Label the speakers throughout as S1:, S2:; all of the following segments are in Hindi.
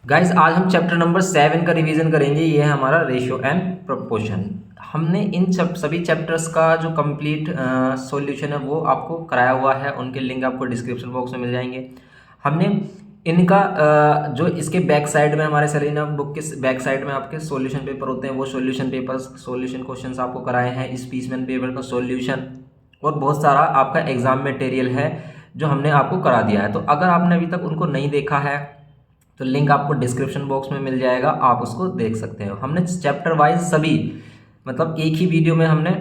S1: गाइस आज हम चैप्टर नंबर 7 का रिवीजन करेंगे। ये है हमारा रेशियो एंड प्रोपोर्शन। हमने इन सभी चैप्टर्स का जो कंप्लीट सॉल्यूशन है वो आपको कराया हुआ है, उनके लिंक आपको डिस्क्रिप्शन बॉक्स में मिल जाएंगे। हमने इनका जो इसके बैक साइड में हमारे सेलिना बुक के बैक साइड में आपके सॉल्यूशन पेपर होते हैं, वो सॉल्यूशन पेपर्स सॉल्यूशन क्वेश्चंस आपको कराए हैं, स्पीचमैन पेपर का सॉल्यूशन और बहुत सारा आपका एग्जाम मटेरियल है जो हमने आपको करा दिया है। तो अगर आपने अभी तक उनको नहीं देखा है तो लिंक आपको डिस्क्रिप्शन बॉक्स में मिल जाएगा, आप उसको देख सकते हो। हमने चैप्टर वाइज सभी मतलब एक ही वीडियो में हमने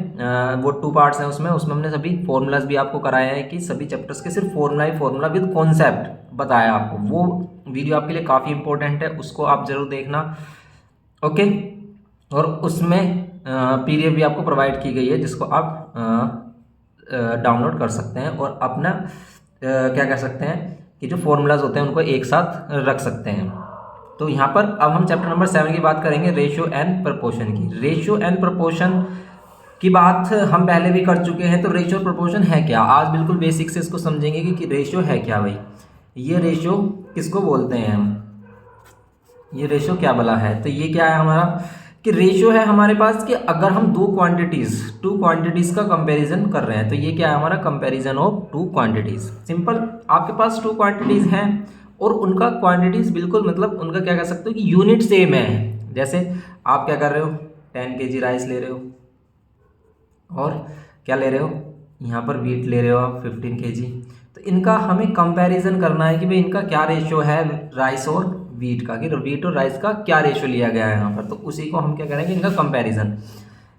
S1: वो 2 पार्ट्स हैं, उसमें हमने सभी फॉर्मूलाज भी आपको कराए हैं कि सभी चैप्टर्स के सिर्फ फॉर्मूला विद कॉन्सेप्ट बताया आपको। वो वीडियो आपके लिए काफ़ी इंपॉर्टेंट है, उसको आप जरूर देखना। ओके, और उसमें पीडीएफ भी आपको प्रोवाइड की गई है जिसको आप डाउनलोड कर सकते हैं और अपना क्या कर सकते हैं कि जो फॉर्मूलाज होते हैं उनको एक साथ रख सकते हैं। तो यहाँ पर अब हम चैप्टर नंबर 7 की बात करेंगे, रेशियो एंड प्रपोर्शन की। रेशियो एंड प्रपोर्शन की बात हम पहले भी कर चुके हैं। तो रेशियो और प्रपोर्शन है क्या, आज बिल्कुल बेसिक से इसको समझेंगे कि रेशियो है क्या भाई। ये रेशियो किसको बोलते हैं हम, ये रेशियो क्या बला है। तो ये क्या है हमारा कि रेशियो है हमारे पास कि अगर हम टू क्वांटिटीज का कंपैरिजन कर रहे हैं तो ये क्या है हमारा comparison of two quantities. Simple, आपके पास टू क्वांटिटीज हैं और उनका क्वांटिटीज बिल्कुल मतलब उनका क्या कह सकते हो कि यूनिट सेम है। जैसे आप क्या कर रहे हो, 10 kg राइस ले रहे हो और क्या ले रहे हो, यहाँ पर वीट ले रहे हो आप 15 kg। तो इनका हमें कंपैरिजन करना है कि भाई इनका क्या रेशियो है राइस और वीट का, कि वीट और राइस का क्या रेशियो लिया गया है यहाँ पर। तो उसी को हम क्या करेंगे, इनका कंपैरिजन।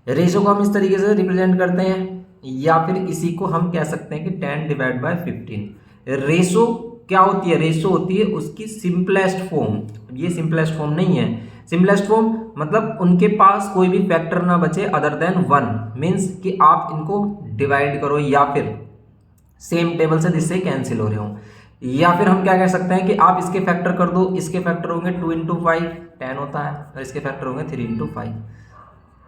S1: रेशियो को हम इस तरीके से रिप्रेजेंट करते हैं, या फिर इसी को हम कह सकते हैं कि 10/15। रेशो क्या होती है, रेशो होती है उसकी सिंपलेस्ट फॉर्म। ये सिंपलेस्ट फॉर्म नहीं है, सिंपलेस्ट फॉर्म मतलब उनके पास कोई भी फैक्टर ना बचे अदर देन 1, मीन्स कि आप इनको डिवाइड करो या फिर सेम टेबल से जिससे कैंसिल हो रहे हो, या फिर हम क्या कह सकते हैं कि आप इसके फैक्टर कर दो, इसके फैक्टर होंगे 2 × 5 10 होता है और इसके फैक्टर होंगे 3 × 5।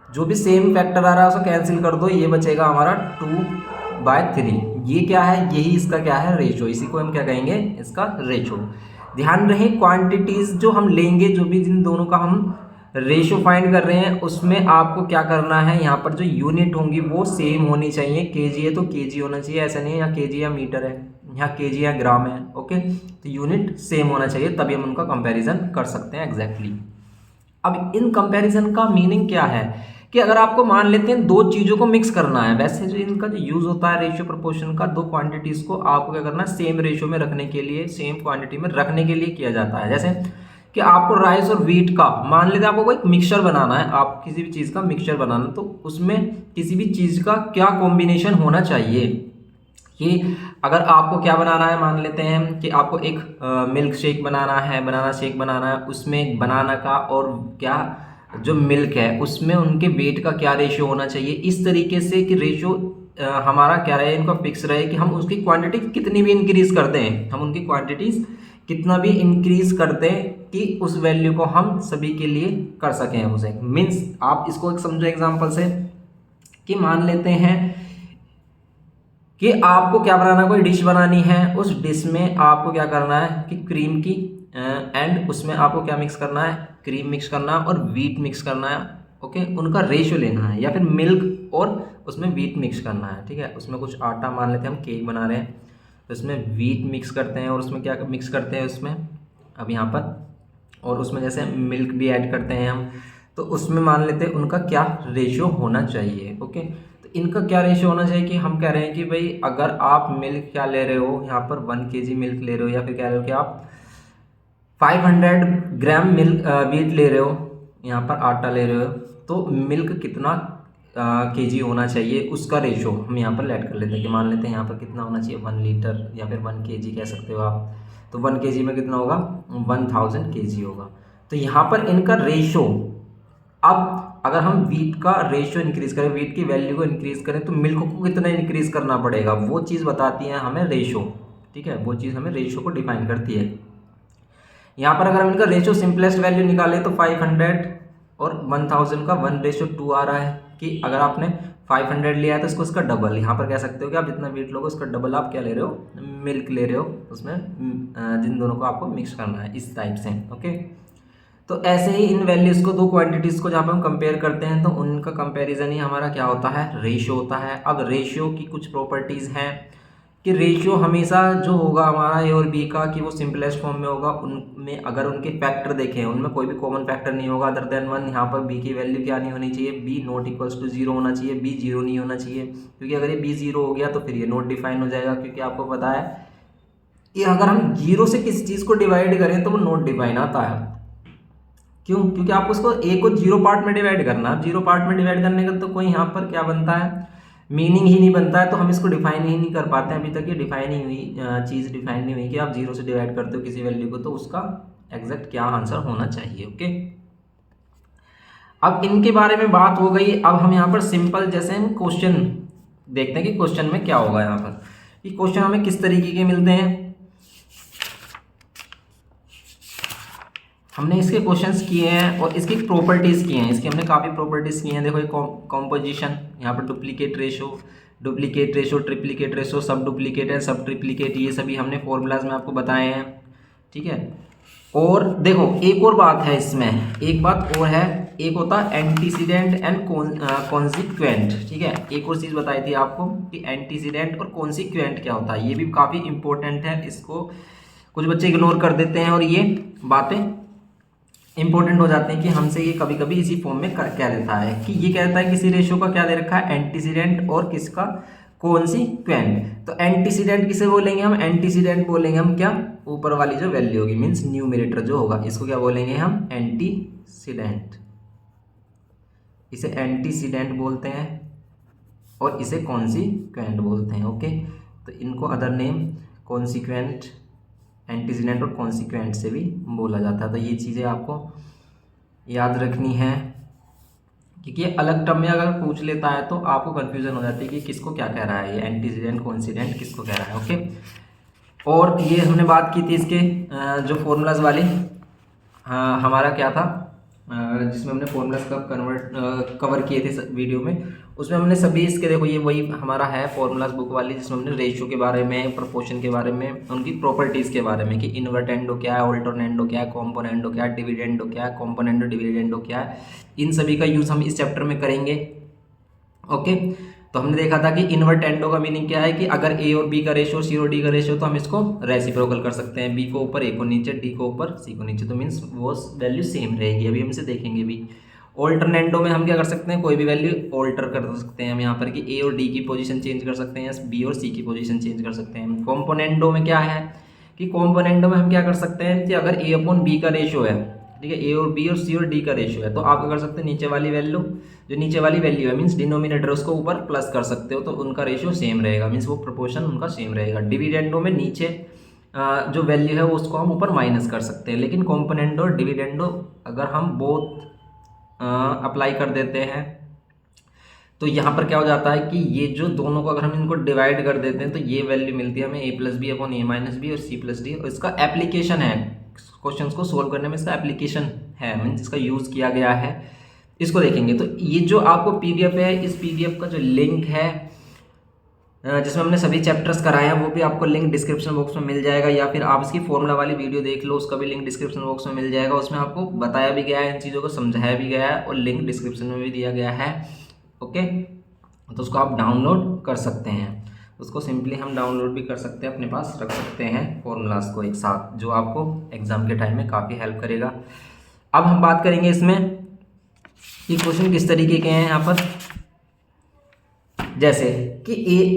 S1: जो भी सेम फैक्टर आ रहा है उसको कैंसिल कर दो, ये बचेगा हमारा 2/3। ये क्या है, यही इसका क्या है रेशो, इसी को हम क्या कहेंगे, इसका रेशो। ध्यान रहे क्वांटिटीज जो हम लेंगे, जो भी जिन दोनों का हम रेशो फाइंड कर रहे हैं उसमें आपको क्या करना है, यहाँ पर जो यूनिट होंगी वो सेम होनी चाहिए। केजी है तो केजी होना चाहिए, ऐसा नहीं है यहाँ केजी या मीटर है, यहाँ केजी या ग्राम है। ओके, तो यूनिट सेम होना चाहिए तभी हम उनका कंपैरिजन कर सकते हैं एग्जैक्टली। अब इन कंपैरिजन का मीनिंग क्या है कि अगर आपको मान लेते हैं दो चीज़ों को मिक्स करना है, वैसे जो इनका जो यूज़ होता है रेशियो प्रोपोर्शन का, दो क्वांटिटीज़ को आपको क्या करना है सेम रेशियो में रखने के लिए, सेम क्वांटिटी में रखने के लिए किया जाता है। जैसे कि आपको राइस और व्हीट का मान लेते हैं आपको कोई मिक्सचर बनाना है, आप किसी भी चीज़ का मिक्सचर बनाना, तो उसमें किसी भी चीज़ का क्या कॉम्बिनेशन होना चाहिए। कि अगर आपको क्या बनाना है, मान लेते हैं कि आपको एक मिल्क शेक बनाना है, बनाना शेक बनाना है, उसमें बनाना का और क्या जो मिल्क है उसमें उनके वेट का क्या रेशियो होना चाहिए। इस तरीके से कि रेशियो हमारा क्या रहे, इनका फिक्स रहे कि हम उसकी क्वांटिटी कितनी भी इंक्रीज कर दें, हम उनकी क्वांटिटीज कितना भी इंक्रीज कर दें कि उस वैल्यू को हम सभी के लिए कर सकें उसे। मीन्स आप इसको एक समझो एग्जांपल से कि मान लेते हैं कि आपको क्या बनाना, कोई डिश बनानी है, उस डिश में आपको क्या करना है कि क्रीम की एंड उसमें आपको क्या मिक्स करना है, क्रीम मिक्स करना है और व्हीट मिक्स करना है। ओके, उनका रेशियो लेना है, या फिर मिल्क और उसमें व्हीट मिक्स करना है। ठीक है, उसमें कुछ आटा मान लेते हैं, हम केक बना रहे हैं तो उसमें व्हीट मिक्स करते हैं और उसमें क्या मिक्स करते हैं उसमें अब यहाँ पर, और उसमें जैसे मिल्क भी ऐड करते हैं हम, तो उसमें मान लेते हैं उनका क्या रेशियो होना चाहिए। ओके, तो इनका क्या रेशियो होना चाहिए कि हम कह रहे हैं कि भाई अगर आप मिल्क क्या ले रहे हो, यहाँ पर 1 kg मिल्क ले रहे हो, या फिर कह रहे हो कि आप 500 ग्राम मिल्क व्हीट ले रहे हो, यहाँ पर आटा ले रहे हो, तो मिल्क कितना केजी होना चाहिए उसका रेशो हम यहाँ पर लेट कर लेते हैं कि मान लेते हैं यहाँ पर कितना होना चाहिए 1 लीटर या फिर 1 kg कह सकते हो आप। तो 1 kg में कितना होगा, 1000 kg होगा। तो यहाँ पर इनका रेशो, अब अगर हम वीट का रेशियो इंक्रीज करें, वीट की वैल्यू को इंक्रीज करें, तो मिल्क को कितना इंक्रीज करना पड़ेगा, वो चीज़ बताती है हमें रेशो। ठीक है, वो चीज़ हमें रेशो को डिफाइन करती है। यहाँ पर अगर हम इनका रेशियो सिंपलेस्ट वैल्यू निकालें तो 500 और 1000 का 1:2 आ रहा है कि अगर आपने 500 लिया है तो इसको इसका डबल, यहाँ पर कह सकते हो कि आप जितना वेट लोगे उसका डबल आप क्या ले रहे हो, मिल्क ले रहे हो, उसमें जिन दोनों को आपको मिक्स करना है इस टाइप से। ओके, तो ऐसे ही इन वैल्यूज़ को, दो क्वांटिटीज़ को जहाँ पर हम कंपेयर करते हैं तो उनका कंपैरिजन ही हमारा क्या होता है, रेशियो होता है। अब रेशियो की कुछ प्रॉपर्टीज़ हैं कि रेशियो हमेशा जो होगा हमारा ए और बी का, कि वो सिंपलेस्ट फॉर्म में होगा। उनमें अगर उनके फैक्टर देखें, उनमें कोई भी कॉमन फैक्टर नहीं होगा अदर देन 1। यहाँ पर बी की वैल्यू क्या नहीं होनी चाहिए, बी नॉट इक्वल्स टू 0 होना चाहिए, बी 0 नहीं होना चाहिए, क्योंकि अगर ये बी 0 हो गया तो फिर ये नॉट डिफाइन हो जाएगा। क्योंकि आपको पता है कि अगर हम 0 से किसी चीज़ को डिवाइड करें तो वो नॉट डिफाइन आता है। क्यों? क्योंकि आपको उसको ए को 0 पार्ट में डिवाइड करना है। 0 पार्ट में डिवाइड करने का तो कोई यहाँ पर क्या बनता है, मीनिंग ही नहीं बनता है, तो हम इसको डिफाइन ही नहीं कर पाते हैं। अभी तक ये डिफाइन ही हुई चीज़ डिफाइन नहीं हुई कि आप 0 से डिवाइड करते हो किसी वैल्यू को तो उसका एग्जैक्ट क्या आंसर होना चाहिए। ओके, अब इनके बारे में बात हो गई। अब हम यहाँ पर सिंपल जैसे हम क्वेश्चन देखते हैं कि क्वेश्चन में क्या होगा यहाँ पर, कि क्वेश्चन हमें किस तरीके के मिलते हैं। हमने इसके क्वेश्चंस किए हैं और इसकी प्रॉपर्टीज़ किए हैं, इसकी हमने काफ़ी प्रॉपर्टीज़ की हैं। देखो ये कॉम्पोजिशन, यहाँ पर डुप्लीकेट रेशो, ट्रिप्लीकेट रेशो, सब डुप्लीकेट है, सब ट्रिप्लीकेट, ये सभी हमने फॉर्मूलाज में आपको बताए हैं। ठीक है, और देखो एक और बात है इसमें, एक बात और है, एक होता है एंटीसीडेंट एंड कॉन्सिक्वेंट। ठीक है, एक और चीज़ बताई थी आपको कि एंटीसीडेंट और कॉन्सिक्वेंट क्या होता है, ये भी काफ़ी इंपॉर्टेंट है। इसको कुछ बच्चे इग्नोर कर देते हैं और ये बातें इंपॉर्टेंट हो जाते हैं कि हमसे ये कभी कभी इसी फॉर्म में क्या देता है, कि ये कहता है किसी रेशियो का क्या दे रखा है, एंटीसीडेंट और किसका, कॉन्सिक्वेंट। तो एंटीसीडेंट किसे बोलेंगे हम, एंटीसीडेंट बोलेंगे हम क्या, ऊपर वाली जो वैल्यू होगी, मीन्स न्यूमरेटर जो होगा, इसको क्या बोलेंगे हम, एंटीसीडेंट। इसे एंटीसीडेंट बोलते हैं और इसे कॉन्सिक्वेंट बोलते हैं। ओके, तो इनको अदर नेम कॉन्सिक्वेंट, एंटीसीडेंट और कॉन्सिक्वेंट से भी बोला जाता है। तो ये चीज़ें आपको याद रखनी है, क्योंकि ये अलग टर्म में अगर पूछ लेता है तो आपको कन्फ्यूजन हो जाती है कि किसको क्या कह रहा है, ये एंटीसीडेंट कॉन्सिडेंट किसको कह रहा है। ओके, और ये हमने बात की थी इसके जो फॉर्मूलाज वाली, हमारा क्या था, जिसमें हमने फॉर्मूलाज का कवर किए थे वीडियो में, उसमें हमने सभी इसके, देखो ये वही हमारा है फॉर्मूलाज बुक वाली, जिसमें हमने रेशियो के बारे में, प्रोपोर्शन के बारे में, उनकी प्रॉपर्टीज़ के बारे में, कि इन्वर्टेंडो क्या है, ऑल्टरनेंडो क्या है, कॉम्पोनेंडो क्या है, डिविडेंडो क्या है, कॉम्पोनेंडो डिविडेंडो क्या है, इन सभी का यूज़ हम इस चैप्टर में करेंगे। ओके, तो हमने देखा था कि इन्वर्टेंडो का मीनिंग क्या है, कि अगर ए और बी का रेशियो, सी और डी का रेशियो, तो हम इसको रेसिप्रोकल कर सकते हैं, बी को ऊपर, ए को नीचे, डी को ऊपर, सी को नीचे, तो मीन्स वो वैल्यू सेम रहेगी। अभी हम इसे देखेंगे भी। ऑल्टरनेंडो में हम क्या कर सकते हैं, कोई भी वैल्यू ऑल्टर कर सकते हैं हम यहाँ पर, कि ए और डी की पोजीशन चेंज कर सकते हैं, बी और सी की पोजीशन चेंज कर सकते हैं। कॉम्पोनेंडो में क्या है, कि कॉम्पोनेंडो में हम क्या कर सकते हैं, कि अगर ए अपॉन बी का रेशियो है, ठीक है, ए और बी और सी और डी का रेशियो है, तो आप क्या कर सकते हैं, नीचे वाली वैल्यू, जो नीचे वाली वैल्यू है, मीन्स डिनोमिनेटर, उसको ऊपर प्लस कर सकते हो, तो उनका रेशियो सेम रहेगा, मीन्स वो प्रोपोर्शन उनका सेम रहेगा। डिविडेंडो में नीचे जो वैल्यू है वो उसको हम ऊपर माइनस कर सकते हैं, लेकिन कॉम्पोनेंडो और डिविडेंडो अगर हम बोथ अप्लाई कर देते हैं तो यहाँ पर क्या हो जाता है कि ये जो दोनों को अगर हम इनको डिवाइड कर देते हैं तो ये वैल्यू मिलती है हमें ए प्लस बी अपॉन ए माइनस बी और सी प्लस डी। और इसका एप्लीकेशन है, क्वेश्चंस को सोल्व करने में इसका एप्लीकेशन है, मीन्स इसका यूज़ किया गया है, इसको देखेंगे। तो ये जो आपको पीडीएफ है, इस पीडीएफ का जो लिंक है जिसमें हमने सभी चैप्टर्स कराए हैं, वो भी आपको लिंक डिस्क्रिप्शन बॉक्स में मिल जाएगा, या फिर आप इसकी फॉर्मूला वाली वीडियो देख लो, उसका भी लिंक डिस्क्रिप्शन बॉक्स में मिल जाएगा। उसमें आपको बताया भी गया है, इन चीज़ों को समझाया भी गया है और लिंक डिस्क्रिप्शन में भी दिया गया है। ओके, तो उसको आप डाउनलोड कर सकते हैं, उसको सिंपली हम डाउनलोड भी कर सकते हैं, अपने पास रख सकते हैं फॉर्मूलाज को एक साथ, जो आपको एग्जाम के टाइम में काफ़ी हेल्प करेगा। अब हम बात करेंगे इसमें कि क्वेश्चन किस तरीके के हैं यहाँ पर, जैसे कि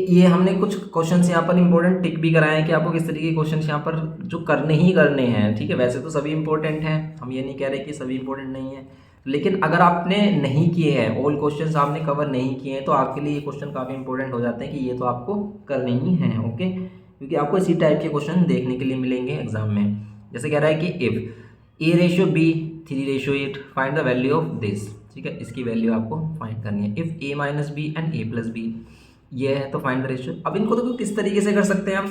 S1: ये हमने कुछ क्वेश्चंस यहाँ पर इंपॉर्टेंट टिक भी कराए हैं कि आपको किस तरीके के क्वेश्चंस यहाँ पर जो करने ही करने हैं। ठीक है, वैसे तो सभी इंपॉर्टेंट हैं, हम ये नहीं कह रहे कि सभी इंपॉर्टेंट नहीं है, लेकिन अगर आपने नहीं किए हैं, ऑल क्वेश्चंस आपने कवर नहीं किए हैं, तो आपके लिए ये क्वेश्चन काफ़ी इंपॉर्टेंट हो जाते हैं कि ये तो आपको करने ही हैं। ओके, क्योंकि आपको इसी टाइप के क्वेश्चन देखने के लिए मिलेंगे एग्जाम में। जैसे कह रहा है कि if A/B 3/8 find the value of this. ठीक है, इसकी वैल्यू आपको फाइंड करनी है। If A minus B and A+B, ये है तो फाइंड द रेशियो। अब इनको तो किस तरीके से कर सकते हैं हम,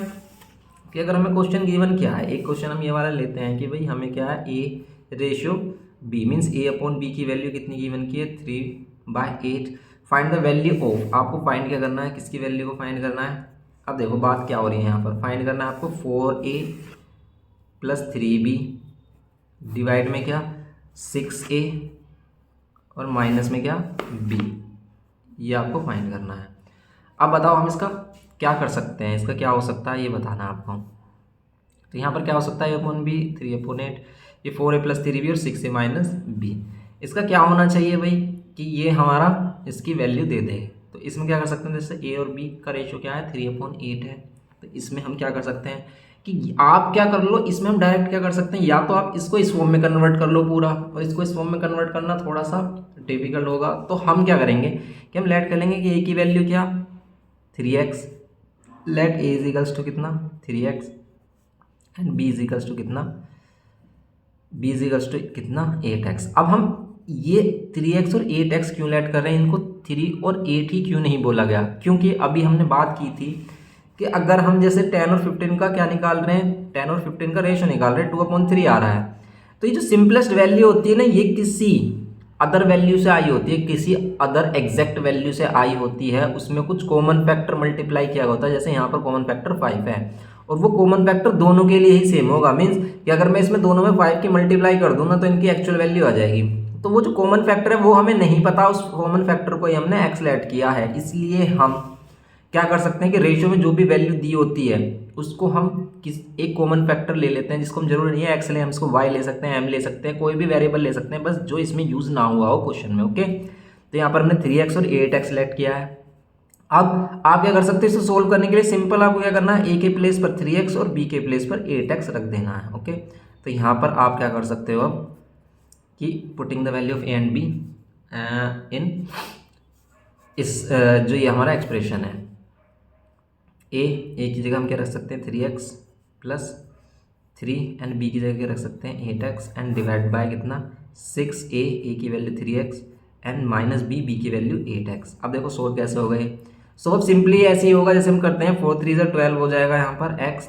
S1: कि अगर हमें क्वेश्चन गिवन क्या है, एक क्वेश्चन हम ये वाला लेते हैं कि भाई हमें क्या है, A/B means A upon B की वैल्यू कितनी गिवन की है, 3/8 फाइंड द वैल्यू ऑफ, आपको फाइंड क्या करना है, किसकी वैल्यू को फाइंड करना है। अब देखो बात क्या हो रही है यहाँ पर, फाइंड करना है आपको 4a प्लस 3b डिवाइड में क्या 6a और माइनस में क्या b, ये आपको फाइंड करना है। अब बताओ हम इसका क्या कर सकते हैं, इसका क्या हो सकता है ये बताना है आपको। तो यहाँ पर क्या हो सकता है, a/b 3/8, ये 4a प्लस 3b और 6a माइनस b। इसका क्या होना चाहिए भाई कि ये हमारा इसकी वैल्यू दे दे। तो इसमें क्या कर सकते हैं, जैसे a और b का रेशियो क्या है 3/8 है, तो इसमें हम क्या कर सकते हैं कि आप क्या कर लो, इसमें हम डायरेक्ट क्या कर सकते हैं, या तो आप इसको इस फॉर्म में कन्वर्ट कर लो पूरा, और इसको इस फॉर्म में कन्वर्ट करना थोड़ा सा डिफिकल्ट होगा। तो हम क्या करेंगे कि हम लेट कर लेंगे कि a की वैल्यू क्या 3x, let a is equals to कितना 3x and b is equals to कितना, b इज इक्वल्स टू कितना 8x। अब हम ये 3x और 8x क्यों लेट कर रहे हैं, इनको 3 और 8 ही क्यों नहीं बोला गया, क्योंकि अभी हमने बात की थी कि अगर हम जैसे 10 और 15 का क्या निकाल रहे हैं, 10 और 15 का रेशियो निकाल रहे हैं, 2/3 आ रहा है। तो ये जो सिंपलेस्ट वैल्यू होती है ना, ये किसी अदर वैल्यू से आई होती है, किसी अदर एग्जैक्ट वैल्यू से आई होती है, उसमें कुछ कॉमन फैक्टर मल्टीप्लाई किया होता है। जैसे यहाँ पर कॉमन फैक्टर 5 है और वो कॉमन फैक्टर दोनों के लिए ही सेम होगा, मीन्स कि अगर मैं इसमें दोनों में 5 की मल्टीप्लाई कर दूँ ना तो इनकी एक्चुअल वैल्यू आ जाएगी। तो वो जो कॉमन फैक्टर है वो हमें नहीं पता, उस कॉमन फैक्टर को ही हमने एक्स लेट किया है। इसलिए हम क्या कर सकते हैं कि रेशियो में जो भी वैल्यू दी होती है उसको हम किस एक कॉमन फैक्टर ले लेते हैं, जिसको हम जरूरी नहीं है एक्स ले, हम इसको वाई ले सकते हैं, एम ले सकते हैं, कोई भी वेरिएबल ले सकते हैं, बस जो इसमें यूज ना हुआ हो क्वेश्चन में। ओके, तो यहाँ पर हमने 3x और 8x लेट किया है। अब आप क्या कर सकते हैं, इसे सोल्व करने के लिए सिंपल आपको क्या करना है, a के प्लेस पर 3x और b के प्लेस पर 8x रख देना है। ओके, तो यहाँ पर आप क्या कर सकते हो अब कि putting the value of a and b इन इस जो ये हमारा एक्सप्रेशन है, a की जगह हम क्या रख सकते हैं 3x प्लस 3 एंड b की जगह क्या रख सकते हैं 8x एंड डिवाइड बाय कितना 6a, a की value 3x and minus b की वैल्यू 8x। अब देखो सोल्व कैसे हो गए, सोल्व सिंपली ऐसे ही होगा जैसे हम करते हैं 4 3 12 हो जाएगा यहाँ पर x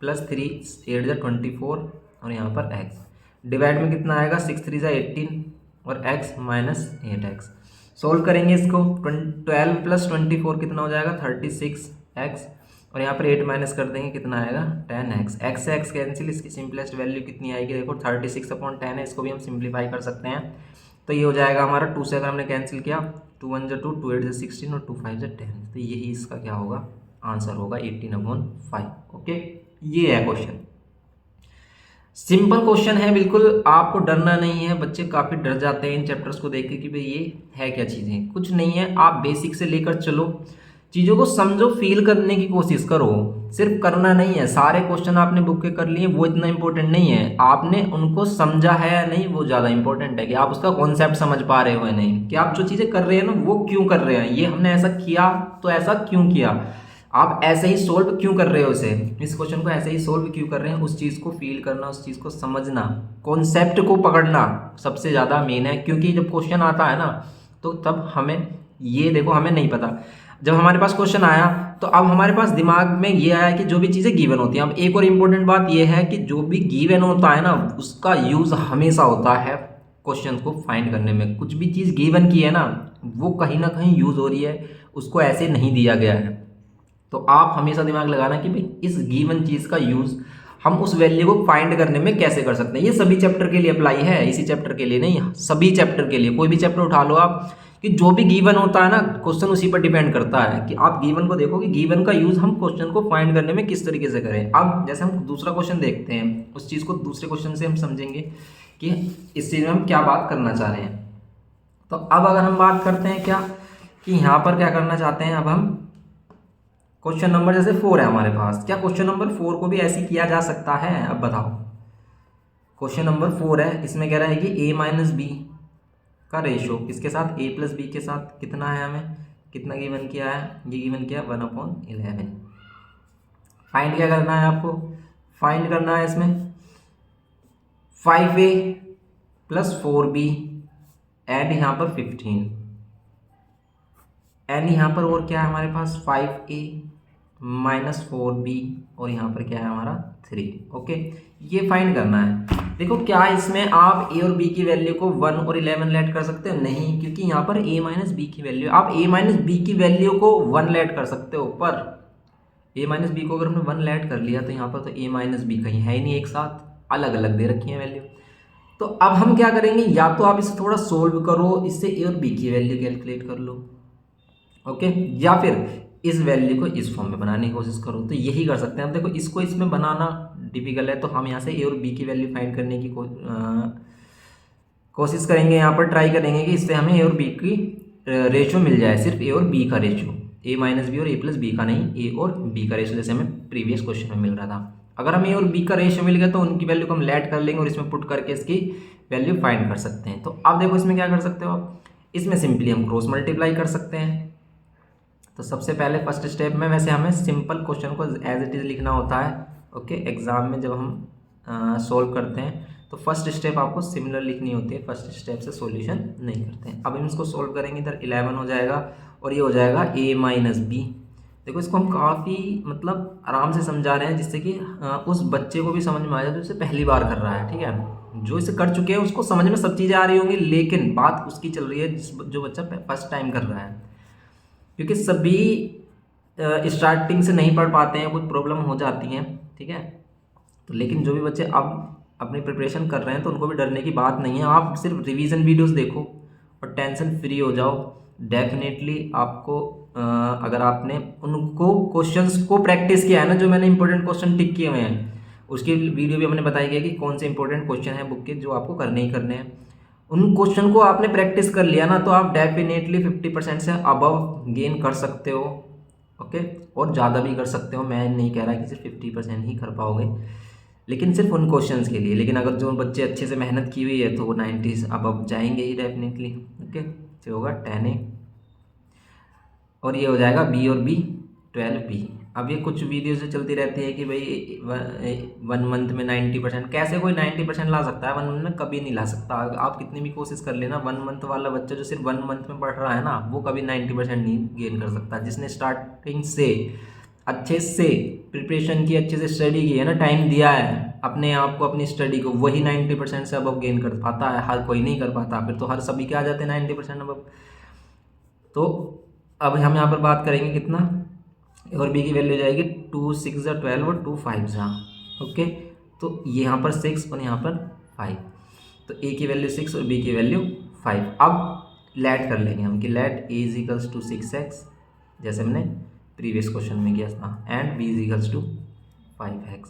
S1: प्लस 3 8 24 और यहाँ पर x डिवाइड में कितना आएगा 6 3 18 और x माइनस 8x। सोल्व करेंगे इसको 12 प्लस 24 कितना हो जाएगा 36x और यहाँ पर 8 माइनस कर देंगे कितना आएगा 10x। x से x कैंसिल, इसकी सिंपलेस्ट वैल्यू कितनी आएगी देखो 36/10 है, इसको भी हम सिंप्लीफाई कर सकते हैं। तो ये हो जाएगा हमारा 2 से अगर हमने कैंसिल किया 2 1 2 2 8 16 और 2 5 10, तो यही इसका क्या होगा आंसर होगा 18/5। ओके, ये है क्वेश्चन, सिंपल क्वेश्चन है बिल्कुल, आपको डरना नहीं है। बच्चे काफ़ी डर जाते हैं इन चैप्टर्स को देख के कि भाई ये है क्या चीज़ें, कुछ नहीं है। आप बेसिक से लेकर चलो, चीज़ों को समझो, फील करने की कोशिश करो, सिर्फ करना नहीं है। सारे क्वेश्चन आपने बुक के कर लिए वो इतना इंपॉर्टेंट नहीं है, आपने उनको समझा है या नहीं वो ज़्यादा इंपॉर्टेंट है कि आप उसका कॉन्सेप्ट समझ पा रहे हो या नहीं, कि आप जो चीज़ें कर रहे हैं ना वो क्यों कर रहे हैं, ये हमने ऐसा किया तो ऐसा क्यों किया, आप ऐसे ही सोल्व क्यों कर रहे हो इसे, इस क्वेश्चन को ऐसे ही सोल्व क्यों कर रहे हैं, उस चीज़ को फील करना, उस चीज़ को समझना, कॉन्सेप्ट को पकड़ना सबसे ज़्यादा मेन है। क्योंकि जब क्वेश्चन आता है ना तो तब हमें ये देखो, हमें नहीं पता, जब हमारे पास क्वेश्चन आया तो अब हमारे पास दिमाग में ये आया कि जो भी चीज़ें गिवन होती हैं। अब एक और इम्पोर्टेंट बात ये है कि जो भी गिवन होता है ना उसका यूज़ हमेशा होता है क्वेश्चन को फाइंड करने में। कुछ भी चीज़ गिवन की है ना वो कहीं ना कहीं यूज़ हो रही है, उसको ऐसे नहीं दिया गया है। तो आप हमेशा दिमाग लगाना कि भाई इस गिवन चीज़ का यूज़ हम उस वैल्यू को फाइंड करने में कैसे कर सकते हैं। ये सभी चैप्टर के लिए अप्लाई है, इसी चैप्टर के लिए नहीं, सभी चैप्टर के लिए। कोई भी चैप्टर उठा लो आप, कि जो भी गिवन होता है ना क्वेश्चन उसी पर डिपेंड करता है कि आप गिवन को देखो कि गिवन का यूज़ हम क्वेश्चन को फाइंड करने में किस तरीके से करें। अब जैसे हम दूसरा क्वेश्चन देखते हैं, उस चीज़ को दूसरे क्वेश्चन से हम समझेंगे कि इस चीज़ में हम क्या बात करना चाह रहे हैं। तो अब अगर हम बात करते हैं क्या कि यहाँ पर क्या करना चाहते हैं, अब हम क्वेश्चन नंबर जैसे 4 है हमारे पास, क्या क्वेश्चन नंबर 4 को भी ऐसे किया जा सकता है। अब बताओ, क्वेश्चन नंबर 4 है, इसमें कह रहा है कि a माइनस बी का रेशो किसके साथ, a प्लस बी के साथ कितना है, हमें कितना गिवन किया है, ये गिवन किया 1/11। फाइंड क्या करना है आपको, फाइंड करना है इसमें 5a प्लस 4b एंड यहाँ पर 15 एंड यहाँ पर और क्या है हमारे पास 5a माइनस 4b और यहाँ पर क्या है हमारा 3। ओके, ये फाइंड करना है। देखो क्या इसमें आप ए और बी की वैल्यू को 1 और 11 लेट कर सकते हो? नहीं, क्योंकि यहाँ पर ए माइनस बी की वैल्यू, आप ए माइनस बी की वैल्यू को 1 लेट कर सकते हो, पर ए माइनस बी को अगर हमने 1 लेट कर लिया तो यहाँ पर तो ए माइनस बी कहीं है ही नहीं, एक साथ अलग अलग दे रखी है वैल्यू। तो अब हम क्या करेंगे, या तो आप इसे थोड़ा सोल्व करो, इससे ए और बी की वैल्यू कैलकुलेट कर लो, ओके, या फिर इस वैल्यू को इस फॉर्म में बनाने की कोशिश करो। तो यही कर सकते हैं। अब देखो इसको इसमें बनाना डिफिकल्ट है, तो हम यहाँ से ए और बी की वैल्यू फाइंड करने की कोशिश करेंगे, यहाँ पर ट्राई करेंगे कि इससे हमें ए और बी की रेशियो मिल जाए, सिर्फ ए और बी का रेशियो, ए माइनस बी और ए प्लस बी का नहीं, ए और बी का रेशियो, जैसे हमें प्रीवियस क्वेश्चन में मिल रहा था। अगर हमें ए और बी का रेशियो मिल गया तो उनकी वैल्यू को हम लेट कर लेंगे और इसमें पुट करके इसकी वैल्यू फाइंड कर सकते हैं। तो अब देखो इसमें क्या कर सकते हो आप, इसमें सिंपली हम क्रॉस मल्टीप्लाई कर सकते हैं। तो सबसे पहले फर्स्ट स्टेप में, वैसे हमें सिंपल क्वेश्चन को एज इट इज़ लिखना होता है, ओके, एग्जाम में जब हम सॉल्व करते हैं तो फर्स्ट स्टेप आपको सिमिलर लिखनी होती है, फर्स्ट स्टेप से सॉल्यूशन नहीं करते हैं। अब हम इसको सॉल्व करेंगे, इधर 11 हो जाएगा और ये हो जाएगा ए माइनस बी। देखो इसको हम काफ़ी मतलब आराम से समझा रहे हैं, जिससे कि उस बच्चे को भी समझ में आ जाए जो इसे पहली बार कर रहा है, ठीक है। जो इसे कर चुके हैं उसको समझ में सब चीज़ें आ रही होंगी, लेकिन बात उसकी चल रही है जो बच्चा फर्स्ट टाइम कर रहा है, क्योंकि सभी स्टार्टिंग से नहीं पढ़ पाते हैं, कुछ प्रॉब्लम हो जाती हैं, ठीक है। तो लेकिन जो भी बच्चे अब अपनी प्रिपरेशन कर रहे हैं तो उनको भी डरने की बात नहीं है। आप सिर्फ रिवीजन वीडियोस देखो और टेंशन फ्री हो जाओ। डेफिनेटली आपको अगर आपने उनको क्वेश्चंस को प्रैक्टिस किया है ना, जो मैंने इंपॉर्टेंट क्वेश्चन टिक किए हुए हैं, उसकी वीडियो भी हमने बताई गई कि कौन से इंपॉर्टेंट क्वेश्चन हैं बुक के जो आपको करने ही करने हैं। उन क्वेश्चन को आपने प्रैक्टिस कर लिया ना, तो आप डेफिनेटली 50% से अबव गेन कर सकते हो, ओके, और ज़्यादा भी कर सकते हो। मैं नहीं कह रहा कि सिर्फ 50% ही कर पाओगे, लेकिन सिर्फ उन क्वेश्चंस के लिए। लेकिन अगर जो बच्चे अच्छे से मेहनत की हुई है तो वो 90 अबव जाएंगे ही डेफिनेटली, ओके। तो होगा 10A और ये हो जाएगा बी और बी 12B। अब ये कुछ वीडियो से चलती रहती है कि भाई 1 मंथ में 90%, कैसे कोई 90% ला सकता है 1 मंथ में? कभी नहीं ला सकता। आप कितनी भी कोशिश कर लेना, 1 मंथ वाला बच्चा जो सिर्फ 1 मंथ में पढ़ रहा है ना, वो कभी 90% नहीं गेन कर सकता। जिसने स्टार्टिंग से अच्छे से प्रिपरेशन की, अच्छे से स्टडी की है ना, टाइम दिया है अपने आप को, अपनी स्टडी को, वही 90% से अबव गेन कर पाता है। हर कोई नहीं कर पाता, फिर तो हर सभी के आ जाते हैं 90% अबव। तो अब हम यहाँ पर बात करेंगे कितना, और बी की वैल्यू हो जाएगी 2 6 12 और 2 5 ओके। तो यहाँ पर 6 और यहाँ पर 5, तो ए की वैल्यू 6 और बी की वैल्यू 5। अब लेट कर लेंगे हम कि let a is equals to 6x, जैसे हमने प्रीवियस क्वेश्चन में किया था, and B is equals to 5x।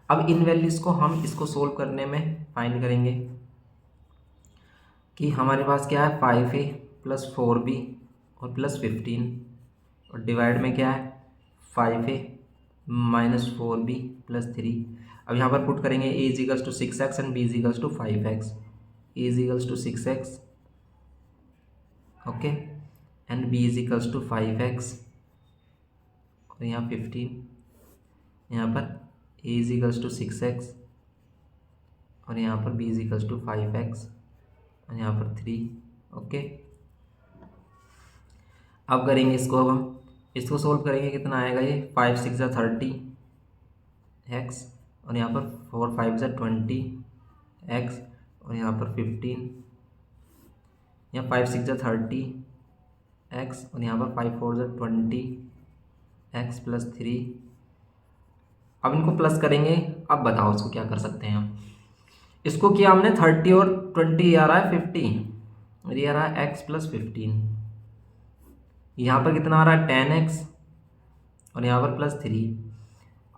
S1: अब इन वैल्यूज़ को हम इसको सोल्व करने में फाइंड करेंगे कि हमारे पास क्या है, 5a प्लस 4b और प्लस 15, और डिवाइड में क्या है 5a माइनस 4b प्लस 3। अब यहाँ पर पुट करेंगे a is equals to 6x and b is equals to 5x। a is equals to 6x, okay, and b is equals to 5x, और यहाँ 15, यहाँ पर a is equals to 6x और यहाँ पर b is equals to 5x और यहाँ पर 3, ओके। अब करेंगे इसको, अब हम इसको सोल्व करेंगे, कितना आएगा ये 5 6 30x और यहाँ पर 4 5 20x और यहाँ पर 15, यहाँ 5 6 30x और यहाँ पर 5 4 20x प्लस 3। अब इनको प्लस करेंगे। अब बताओ इसको क्या कर सकते हैं हम। इसको किया हमने 30 और 20, ये आ रहा है 50 और ये आ रहा है x प्लस 15। यहाँ पर कितना आ रहा है 10x और यहाँ पर प्लस 3।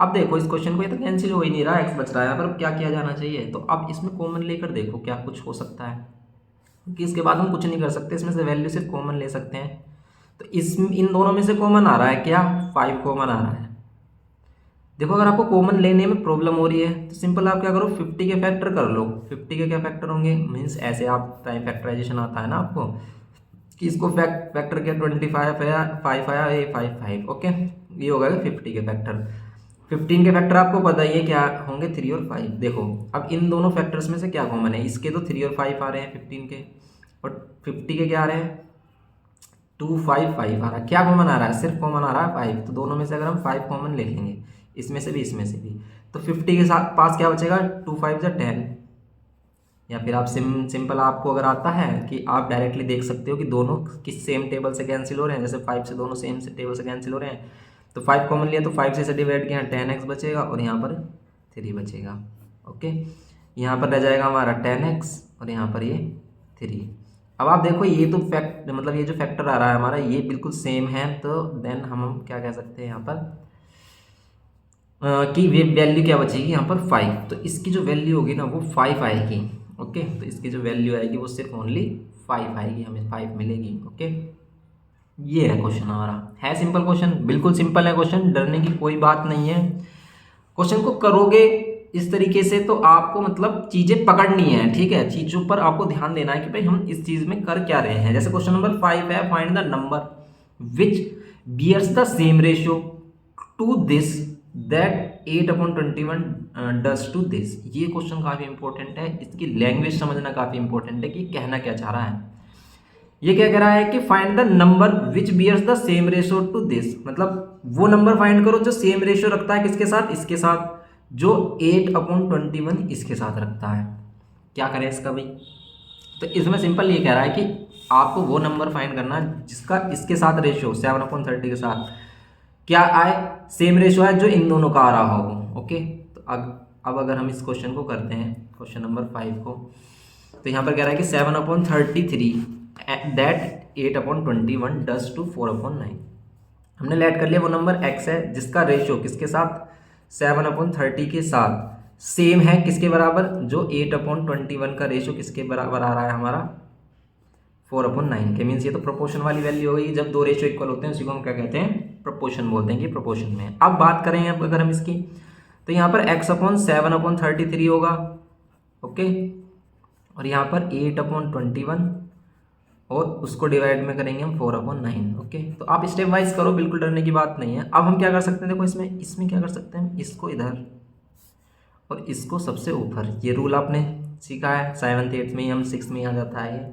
S1: अब देखो इस क्वेश्चन को, ये तो कैंसिल हो ही नहीं रहा, x बच रहा है यहाँ पर। अब क्या किया जाना चाहिए, तो अब इसमें कॉमन लेकर देखो क्या कुछ हो सकता है, क्योंकि इसके बाद हम कुछ नहीं कर सकते, इसमें से वैल्यू सिर्फ कॉमन ले सकते हैं। तो इन दोनों में से कॉमन आ रहा है क्या, 5 कॉमन आ रहा है। देखो अगर आपको कॉमन लेने में प्रॉब्लम हो रही है तो सिंपल आप क्या करो, 50 के फैक्टर कर लो। 50 के क्या फैक्टर होंगे, मीन्स ऐसे आप टाइम फैक्टराइजेशन आता है ना आपको, कि इसको फैक्टर किया 25 आया, 5 आया, ये 5 5, ओके। ये होगा 50 के फैक्टर। 15 के फैक्टर आपको पता ही है क्या होंगे, 3 और 5। देखो अब इन दोनों फैक्टर्स में से क्या कॉमन है, इसके तो 3 और 5 आ रहे हैं 15 के, और 50 के क्या आ रहे हैं 2 5 5 आ रहा है। क्या कॉमन आ रहा है, सिर्फ कॉमन आ रहा है 5। तो दोनों में से अगर हम 5 कॉमन ले लेंगे, इसमें से भी इसमें से भी, तो 50 के साथ पास क्या बचेगा, 2 5 10, या फिर आप सिंपल आपको अगर आता है कि आप डायरेक्टली देख सकते हो कि दोनों किस सेम टेबल से कैंसिल हो रहे हैं, जैसे 5 से दोनों सेम से टेबल से कैंसिल हो रहे हैं, तो 5 कॉमन लिया तो 5 से डिवाइड किया 10x बचेगा और यहाँ पर 3 बचेगा। ओके, यहाँ पर रह जाएगा हमारा 10x और यहाँ पर ये 3। अब आप देखो ये तो फैक्ट मतलब ये जो फैक्टर आ रहा है हमारा ये बिल्कुल सेम है, तो देन हम क्या कह सकते हैं यहाँ पर कि वे वैल्यू क्या बचेगी यहाँ पर 5, तो इसकी जो वैल्यू होगी ना वो 5 आएगी। ओके, तो इसकी जो वैल्यू आएगी वो सिर्फ ओनली 5 आएगी, हमें 5 मिलेगी। ओके, ये है क्वेश्चन हमारा। है सिंपल क्वेश्चन, बिल्कुल सिंपल है क्वेश्चन, डरने की कोई बात नहीं है। क्वेश्चन को करोगे इस तरीके से तो आपको मतलब चीज़ें पकड़नी है, ठीक है, चीज़ों पर आपको ध्यान देना है कि भाई हम इस चीज़ में कर क्या रहे हैं। जैसे क्वेश्चन नंबर 5 है, find the number which bears the same ratio to this that 8/21 does to this. ये क्वेश्चन काफ़ी इंपॉर्टेंट है, इसकी लैंग्वेज समझना काफ़ी इंपॉर्टेंट है कि कहना क्या चाह रहा है। ये क्या कह रहा है कि find the number which bears the same ratio to this, मतलब वो नंबर फाइंड करो जो सेम रेशियो रखता है किसके साथ, इसके साथ, जो 8/21 इसके साथ रखता है। क्या करें इसका भाई, तो इसमें सिंपल ये कह रहा है कि आपको वो नंबर फाइंड करना जिसका इसके साथ रेशियो 7/30 के साथ क्या आए, सेम रेशियो है जो इन दोनों का आ रहा हो। ओके, तो अब अगर हम इस क्वेश्चन को करते हैं, क्वेश्चन नंबर 5 को, तो यहाँ पर कह रहा है कि 7/33 दैट 8/21 डज टू 4/9। हमने लेट कर लिया वो नंबर x है जिसका रेशियो किसके साथ 7/30 के साथ सेम है, किसके बराबर, जो 8/21 का रेशियो किसके बराबर आ रहा है हमारा 4/9 के। मीन्स ये तो प्रोपोर्शन वाली वैल्यू होगी, जब दो रेशियो इक्वल होते हैं उसी को हम क्या कहते हैं, प्रोपोर्शन बोलते हैं कि प्रोपोर्शन में। अब बात करें अब अगर हम इसकी, तो यहाँ पर x/7/33 होगा। ओके, और यहाँ पर 8/21 और उसको डिवाइड में करेंगे हम 4/9। ओके, तो आप स्टेप वाइज करो, बिल्कुल डरने की बात नहीं है। अब हम क्या कर सकते हैं, देखो इसमें क्या कर सकते हैं, इसको इधर और इसको सबसे ऊपर। ये रूल आपने सीखा है 7th 8th में ही, हम 6th में आ जाता है ये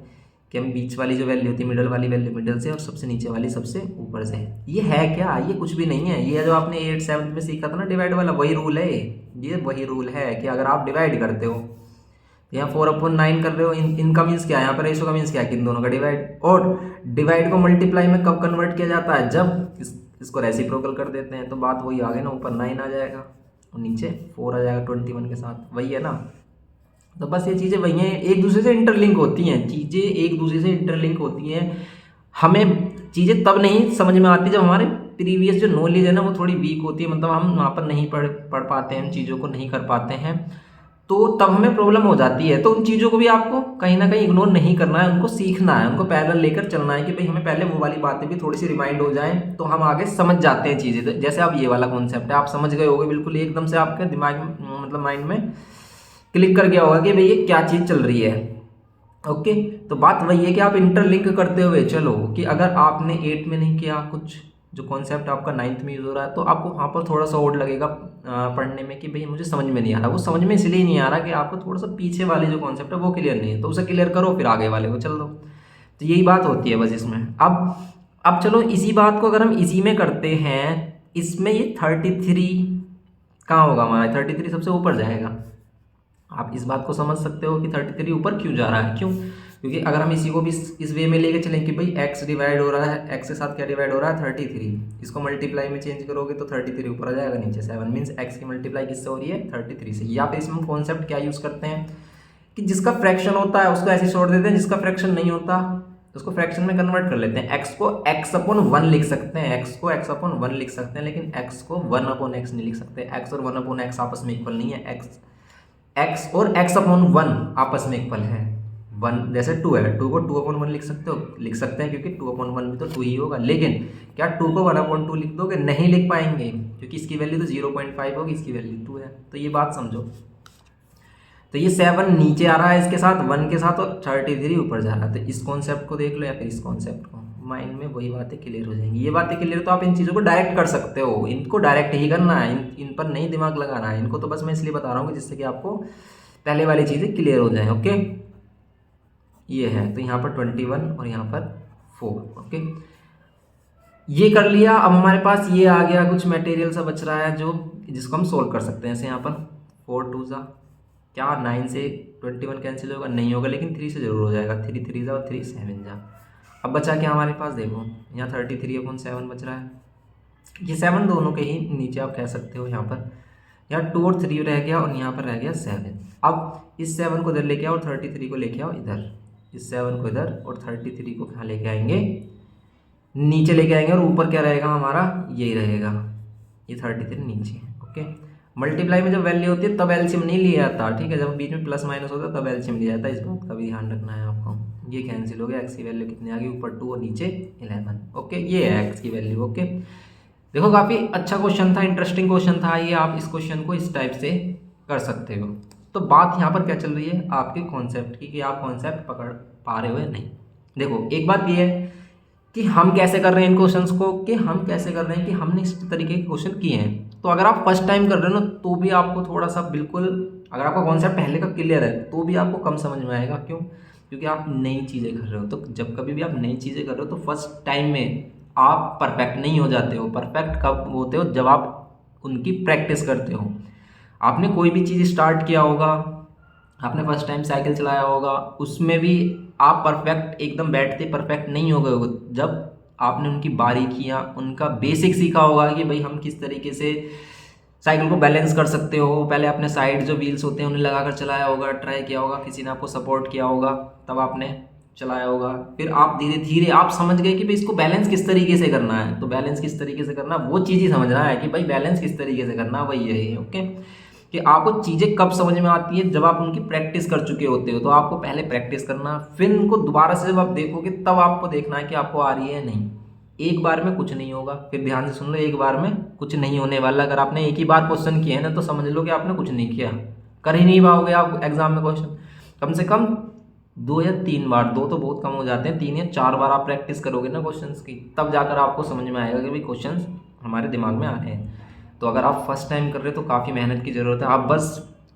S1: कि हम बीच वाली जो वैल्यू होती है, मिडल वाली वैल्यू मिडल से और सबसे नीचे वाली सबसे ऊपर से। ये है क्या, ये कुछ भी नहीं है, ये जो आपने 8th 7th में सीखा था ना डिवाइड वाला, वही रूल है ये वही रूल है कि अगर आप डिवाइड करते हो, यहाँ 4/9 कर रहे हो, इनका मीन्स क्या है, यहाँ पर रेशियो का मीन्स क्या है कि इन दोनों का डिवाइड। और डिवाइड को मल्टीप्लाई में कब कन्वर्ट किया जाता है, जब इसको रेसिप्रोकल कर देते हैं, तो बात वही आ गई ना, ऊपर 9 आ जाएगा और नीचे 4 आ जाएगा 21 के साथ, वही है ना। तो बस ये चीज़ें वही हैं, एक दूसरे से इंटरलिंक होती हैं, चीज़ें एक दूसरे से इंटरलिंक होती हैं। हमें चीज़ें तब नहीं समझ में आती जब हमारे प्रीवियस जो नॉलेज है ना वो थोड़ी वीक होती है, मतलब हम वहाँ पर नहीं पढ़ पाते हैं, चीज़ों को नहीं कर पाते हैं, तो तब हमें प्रॉब्लम हो जाती है। तो उन चीज़ों को भी आपको कहीं ना कहीं इग्नोर नहीं करना है, उनको सीखना है, उनको पैरेलल लेकर चलना है कि भाई हमें पहले वो वाली बातें भी थोड़ी सी रिमाइंड हो जाएं, तो हम आगे समझ जाते हैं चीज़ें। तो जैसे अब ये वाला कॉन्सेप्ट है, आप समझ गए होगे बिल्कुल एकदम से, आपके दिमाग में मतलब माइंड में क्लिक कर गया होगा कि भाई ये क्या चीज़ चल रही है। ओके, तो बात वही है कि आप इंटरलिंक करते हुए चलो, कि अगर आपने 8 में नहीं किया कुछ, जो कॉन्सेप्ट आपका 9th में यूज़ हो रहा है, तो आपको वहाँ पर थोड़ा सा ओड लगेगा पढ़ने में कि भाई मुझे समझ में नहीं आ रहा। वो समझ में इसलिए नहीं आ रहा कि आपको थोड़ा सा पीछे वाले जो कॉन्सेप्ट है वो क्लियर नहीं है, तो उसे क्लियर करो फिर आगे वाले को चल दो। तो यही बात होती है बस इसमें। अब चलो इसी बात को अगर हम इसी में करते हैं, इसमें ये 33 कहाँ होगा हमारा, 33 सबसे ऊपर जाएगा। आप इस बात को समझ सकते हो कि 33 ऊपर क्यों जा रहा है, क्यों, क्योंकि अगर हम इसी को भी इस वे में लेके चलें कि भाई x डिवाइड हो रहा है, x के साथ क्या डिवाइड हो रहा है 33, इसको मल्टीप्लाई में चेंज करोगे तो 33 ऊपर आ जाएगा, नीचे 7, मीन्स x की मल्टीप्लाई किससे हो रही है 33 से। या फिर इसमें हम कॉन्सेप्ट क्या यूज़ करते हैं कि जिसका फ्रैक्शन होता है उसको ऐसे छोड़ देते हैं, जिसका फ्रैक्शन नहीं होता उसको फ्रैक्शन में कन्वर्ट कर लेते हैं। x को x/1 लिख सकते हैं, x को x/1 लिख सकते हैं, लेकिन x को 1/x नहीं लिख सकते। x और 1/x आपस में इक्वल नहीं है, x और x/1 आपस में इक्वल है। 1 जैसे 2 है, 2 को 2/1 लिख सकते हैं क्योंकि 2/1 भी तो 2 ही होगा। लेकिन क्या 2 को 1/2 लिख दोगे, नहीं लिख पाएंगे, क्योंकि इसकी वैल्यू तो 0.5 होगी, इसकी वैल्यू 2 है। तो ये बात समझो। तो ये 7 नीचे आ रहा है इसके साथ 1 के साथ, और 33 ऊपर जा रहा है। तो इस कॉन्सेप्ट को देख लो या फिर इस कॉन्सेप्ट को, माइंड में वही बातें क्लियर हो जाएंगी। ये बातें क्लियर तो आप इन चीज़ों को डायरेक्ट कर सकते हो, इनको डायरेक्ट ही करना है, इन पर नहीं दिमाग लगाना है। इनको तो बस मैं इसलिए बता रहा हूँ कि जिससे कि आपको पहले वाली चीज़ें क्लियर हो जाएं। ओके, ये है, तो यहाँ पर 21 और यहाँ पर 4। ओके, ये कर लिया। अब हमारे पास ये आ गया, कुछ मटेरियल सा बच रहा है जो जिसको हम सोल्व कर सकते हैं। जैसे यहाँ पर 4 2 ज़ा क्या 9 से 21 कैंसिल होगा? नहीं होगा, लेकिन 3 से ज़रूर हो जाएगा। 3 3 जा और 3 7 जा। अब बचा क्या हमारे पास? देखो यहाँ 33/7 बच रहा है। ये 7 दोनों के ही नीचे आप कह सकते हो। यहाँ पर यहाँ 2 और 3 रह गया और यहाँ पर रह गया 7। अब इस 7 को इधर लेके आओ और 33 को लेके आओ इधर। इस 7 को इधर और 33 को कहाँ लेके आएंगे? नीचे लेके आएंगे। और ऊपर क्या रहेगा हमारा? यही रहेगा, ये 33 नीचे। ओके, मल्टीप्लाई में जब वैल्यू होती है तब एलसीएम नहीं लिया जाता, ठीक है। जब बीच में प्लस माइनस होता है तब एलसीएम लिया जाता है। इस बात का भी ध्यान रखना है आपको। ये कैंसिल हो गया। एक्स की वैल्यू कितनी आ गई? ऊपर 2 और नीचे 11। ओके, ये है एक्स की वैल्यू। ओके, देखो काफ़ी अच्छा क्वेश्चन था, इंटरेस्टिंग क्वेश्चन था ये। आप इस क्वेश्चन को इस टाइप से कर सकते हो। तो बात यहाँ पर क्या चल रही है? आपके कॉन्सेप्ट की, कि आप कॉन्सेप्ट पकड़ पा रहे हो या नहीं। देखो एक बात ये है कि हम कैसे कर रहे हैं इन क्वेश्चंस को, कि हम कैसे कर रहे हैं कि हमने इस तरीके के क्वेश्चन किए हैं। तो अगर आप फर्स्ट टाइम कर रहे हो ना, तो भी आपको थोड़ा सा बिल्कुल, अगर आपका कॉन्सेप्ट पहले का क्लियर है तो भी आपको कम समझ में आएगा। क्यों? क्योंकि आप नई चीज़ें कर रहे हो। तो जब कभी भी आप नई चीज़ें कर रहे हो तो फर्स्ट टाइम में आप परफेक्ट नहीं हो जाते हो। परफेक्ट कब होते हो? जब आप उनकी प्रैक्टिस करते हो। आपने कोई भी चीज़ स्टार्ट किया होगा, आपने फर्स्ट टाइम साइकिल चलाया होगा, उसमें भी आप परफेक्ट एकदम बैठते परफेक्ट नहीं हो गए होगे। जब आपने उनकी बारीकियाँ, उनका बेसिक सीखा होगा कि भाई हम किस तरीके से साइकिल को बैलेंस कर सकते हो। पहले आपने साइड जो व्हील्स होते हैं उन्हें लगाकर चलाया होगा, ट्राई किया होगा, किसी ने आपको सपोर्ट किया होगा, तब आपने चलाया होगा। फिर आप धीरे धीरे आप समझ गए कि भाई इसको बैलेंस किस तरीके से करना है। तो बैलेंस किस तरीके से करना, वो चीज़ ही समझना है कि भाई बैलेंस किस तरीके से करना, वही है। ओके, कि आपको चीज़ें कब समझ में आती है? जब आप उनकी प्रैक्टिस कर चुके होते हो। तो आपको पहले प्रैक्टिस करना, फिर उनको दोबारा से जब आप देखोगे तब आपको देखना है कि आपको आ रही है या नहीं। एक बार में कुछ नहीं होगा। फिर ध्यान से सुन लो, एक बार में कुछ नहीं होने वाला। अगर आपने एक ही बार क्वेश्चन किए हैं ना, तो समझ लो कि आपने कुछ नहीं किया, कर ही नहीं पाओगे आप एग्जाम में क्वेश्चन। कम से कम 2 या 3 बार, 2 तो बहुत कम हो जाते हैं, 3 या 4 बार आप प्रैक्टिस करोगे ना क्वेश्चंस की, तब जाकर आपको समझ में आएगा कि भाई क्वेश्चंस हमारे दिमाग में आ रहे हैं। तो अगर आप फर्स्ट टाइम कर रहे हो तो काफ़ी मेहनत की ज़रूरत है। आप बस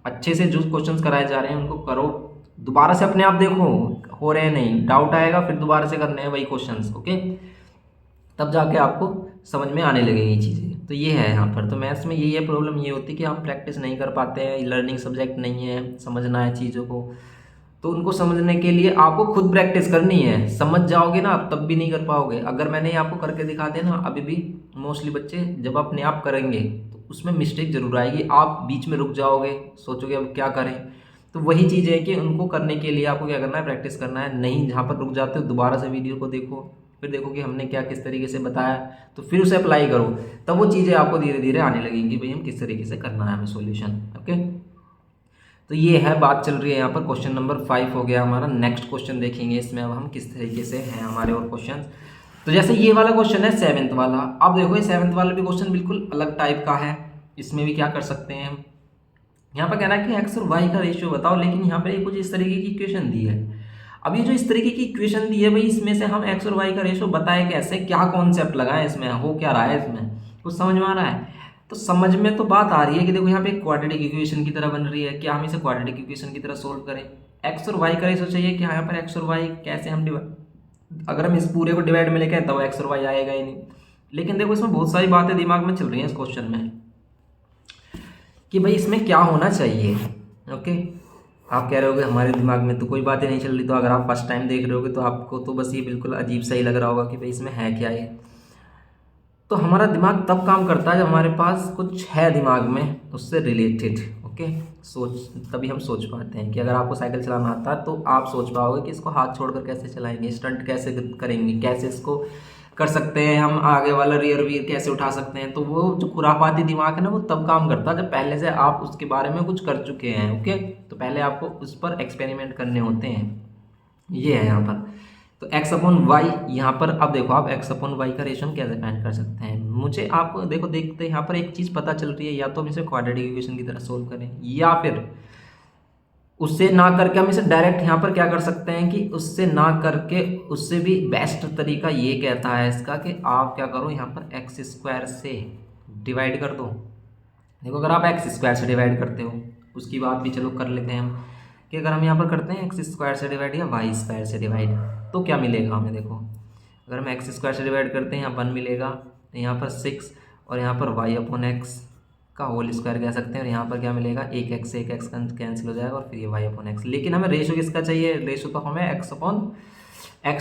S1: अच्छे से जो क्वेश्चंस कराए जा रहे हैं उनको करो, दोबारा से अपने आप देखो हो रहे हैं नहीं, डाउट आएगा, फिर दोबारा से करने हैं वही क्वेश्चंस। ओके, तब जाके आपको समझ में आने लगेंगी चीज़ें। तो ये है यहाँ पर। तो मैथ्स में यही है, प्रॉब्लम ये होती है कि हम प्रैक्टिस नहीं कर पाते हैं, लर्निंग सब्जेक्ट नहीं है, समझना है चीज़ों को। तो उनको समझने के लिए आपको खुद प्रैक्टिस करनी है। समझ जाओगे ना आप, तब भी नहीं कर पाओगे। अगर मैंने आपको करके दिखा दिया ना, अभी भी मोस्टली बच्चे जब अपने आप करेंगे तो उसमें मिस्टेक जरूर आएगी। आप बीच में रुक जाओगे, सोचोगे अब क्या करें। तो वही चीज़ है कि उनको करने के लिए आपको क्या करना है? प्रैक्टिस करना है। नहीं, जहाँ पर रुक जाते हो दोबारा से वीडियो को देखो, फिर देखो कि हमने क्या किस तरीके से बताया, तो फिर उसे अप्लाई करो। तब वो चीज़ें आपको धीरे धीरे आने लगेंगी, भाई हम किस तरीके से करना है हमें सॉल्यूशन। ओके, तो ये है बात चल रही है यहाँ पर। क्वेश्चन नंबर 5 हो गया हमारा। नेक्स्ट क्वेश्चन देखेंगे इसमें अब हम किस तरीके से हैं हमारे और क्वेश्चन। तो जैसे ये वाला क्वेश्चन है 7th वाला, अब देखो ये 7th वाला भी क्वेश्चन बिल्कुल अलग टाइप का है। इसमें भी क्या कर सकते हैं हम, यहाँ पर कहना है कि एक्स और वाई का रेशियो बताओ, लेकिन यहाँ पर कुछ इस तरीके की इक्वेशन दी है। अब ये जो इस तरीके की इक्वेशन दी है भाई, इसमें से हम एक्स और वाई का रेशियो बताए कैसे, क्या कॉन्सेप्ट लगाएं इसमें, हो क्या रहा है इसमें, कुछ समझ में आ रहा है? तो समझ में तो बात आ रही है कि देखो यहाँ पे एक क्वाड्रेटिक इक्वेशन की तरह बन रही है। क्या हम इसे क्वाड्रेटिक इक्वेशन की तरह सोल्व करें? एक्स और वाई का रेशियो चाहिए कि यहाँ पर एक्स और वाई कैसे हम डिवाइड, अगर हम इस पूरे को डिवाइड में लेके आए तब एक्स और वाई आएगा ही नहीं। लेकिन देखो इसमें बहुत सारी बातें दिमाग में चल रही हैं इस क्वेश्चन में कि भाई इसमें क्या होना चाहिए। ओके, आप कह रहे होगे हमारे दिमाग में तो कोई बातें नहीं चल रही। तो अगर आप फर्स्ट टाइम देख रहे होगे तो आपको तो बस ये बिल्कुल अजीब सा ही लग रहा होगा कि भाई इसमें है क्या ये। तो हमारा दिमाग तब काम करता है जब हमारे पास कुछ है दिमाग में उससे रिलेटेड। ओके, तभी हम सोच पाते हैं कि अगर आपको साइकिल चलाना आता है तो आप सोच पाओगे कि इसको हाथ छोड़कर कैसे चलाएंगे, स्टंट कैसे करेंगे, कैसे इसको कर सकते हैं, हम आगे वाला रियर व्हील कैसे उठा सकते हैं। तो वो जो खुरापाती दिमाग है ना, वो तब काम करता है जब पहले से आप उसके बारे में कुछ कर चुके हैं। ओके, तो पहले आपको उस पर एक्सपेरिमेंट करने होते हैं। ये है यहाँ पर। तो एक्स अपॉन वाई, यहाँ पर अब देखो आप एक्स अपॉन वाई का रेशियो कैसे फाइंड कर सकते हैं। मुझे आपको देखो देखते यहाँ पर एक चीज़ पता चल रही है, या तो हम इसे क्वाड्रेटिक इक्वेशन की तरह सोल्व करें, या फिर उससे ना करके हम इसे डायरेक्ट यहाँ पर क्या कर सकते हैं कि उससे ना करके, उससे भी बेस्ट तरीका ये कहता है इसका कि आप क्या करो, यहाँ पर एक्स स्क्वायर से डिवाइड कर दो। देखो अगर आप एक्स स्क्वायर से डिवाइड करते हो, उसकी बात भी चलो कर लेते हैं हम, कि अगर हम यहाँ पर करते हैं एक्स स्क्वायर से डिवाइड या वाई स्क्वायर से डिवाइड, तो क्या मिलेगा हमें। देखो अगर हम एक्स स्क्वायर से डिवाइड करते हैं यहाँ 1 मिलेगा, यहाँ पर 6 और यहाँ पर वाई अपॉन एक्स का होल स्क्वायर कह सकते हैं। और यहाँ पर क्या मिलेगा, एक एक्स से एक एक्स कैंसिल हो जाएगा और फिर ये वाई अपॉन एक्स। लेकिन हमें रेशो किसका चाहिए, रेशो तो हमें एक्स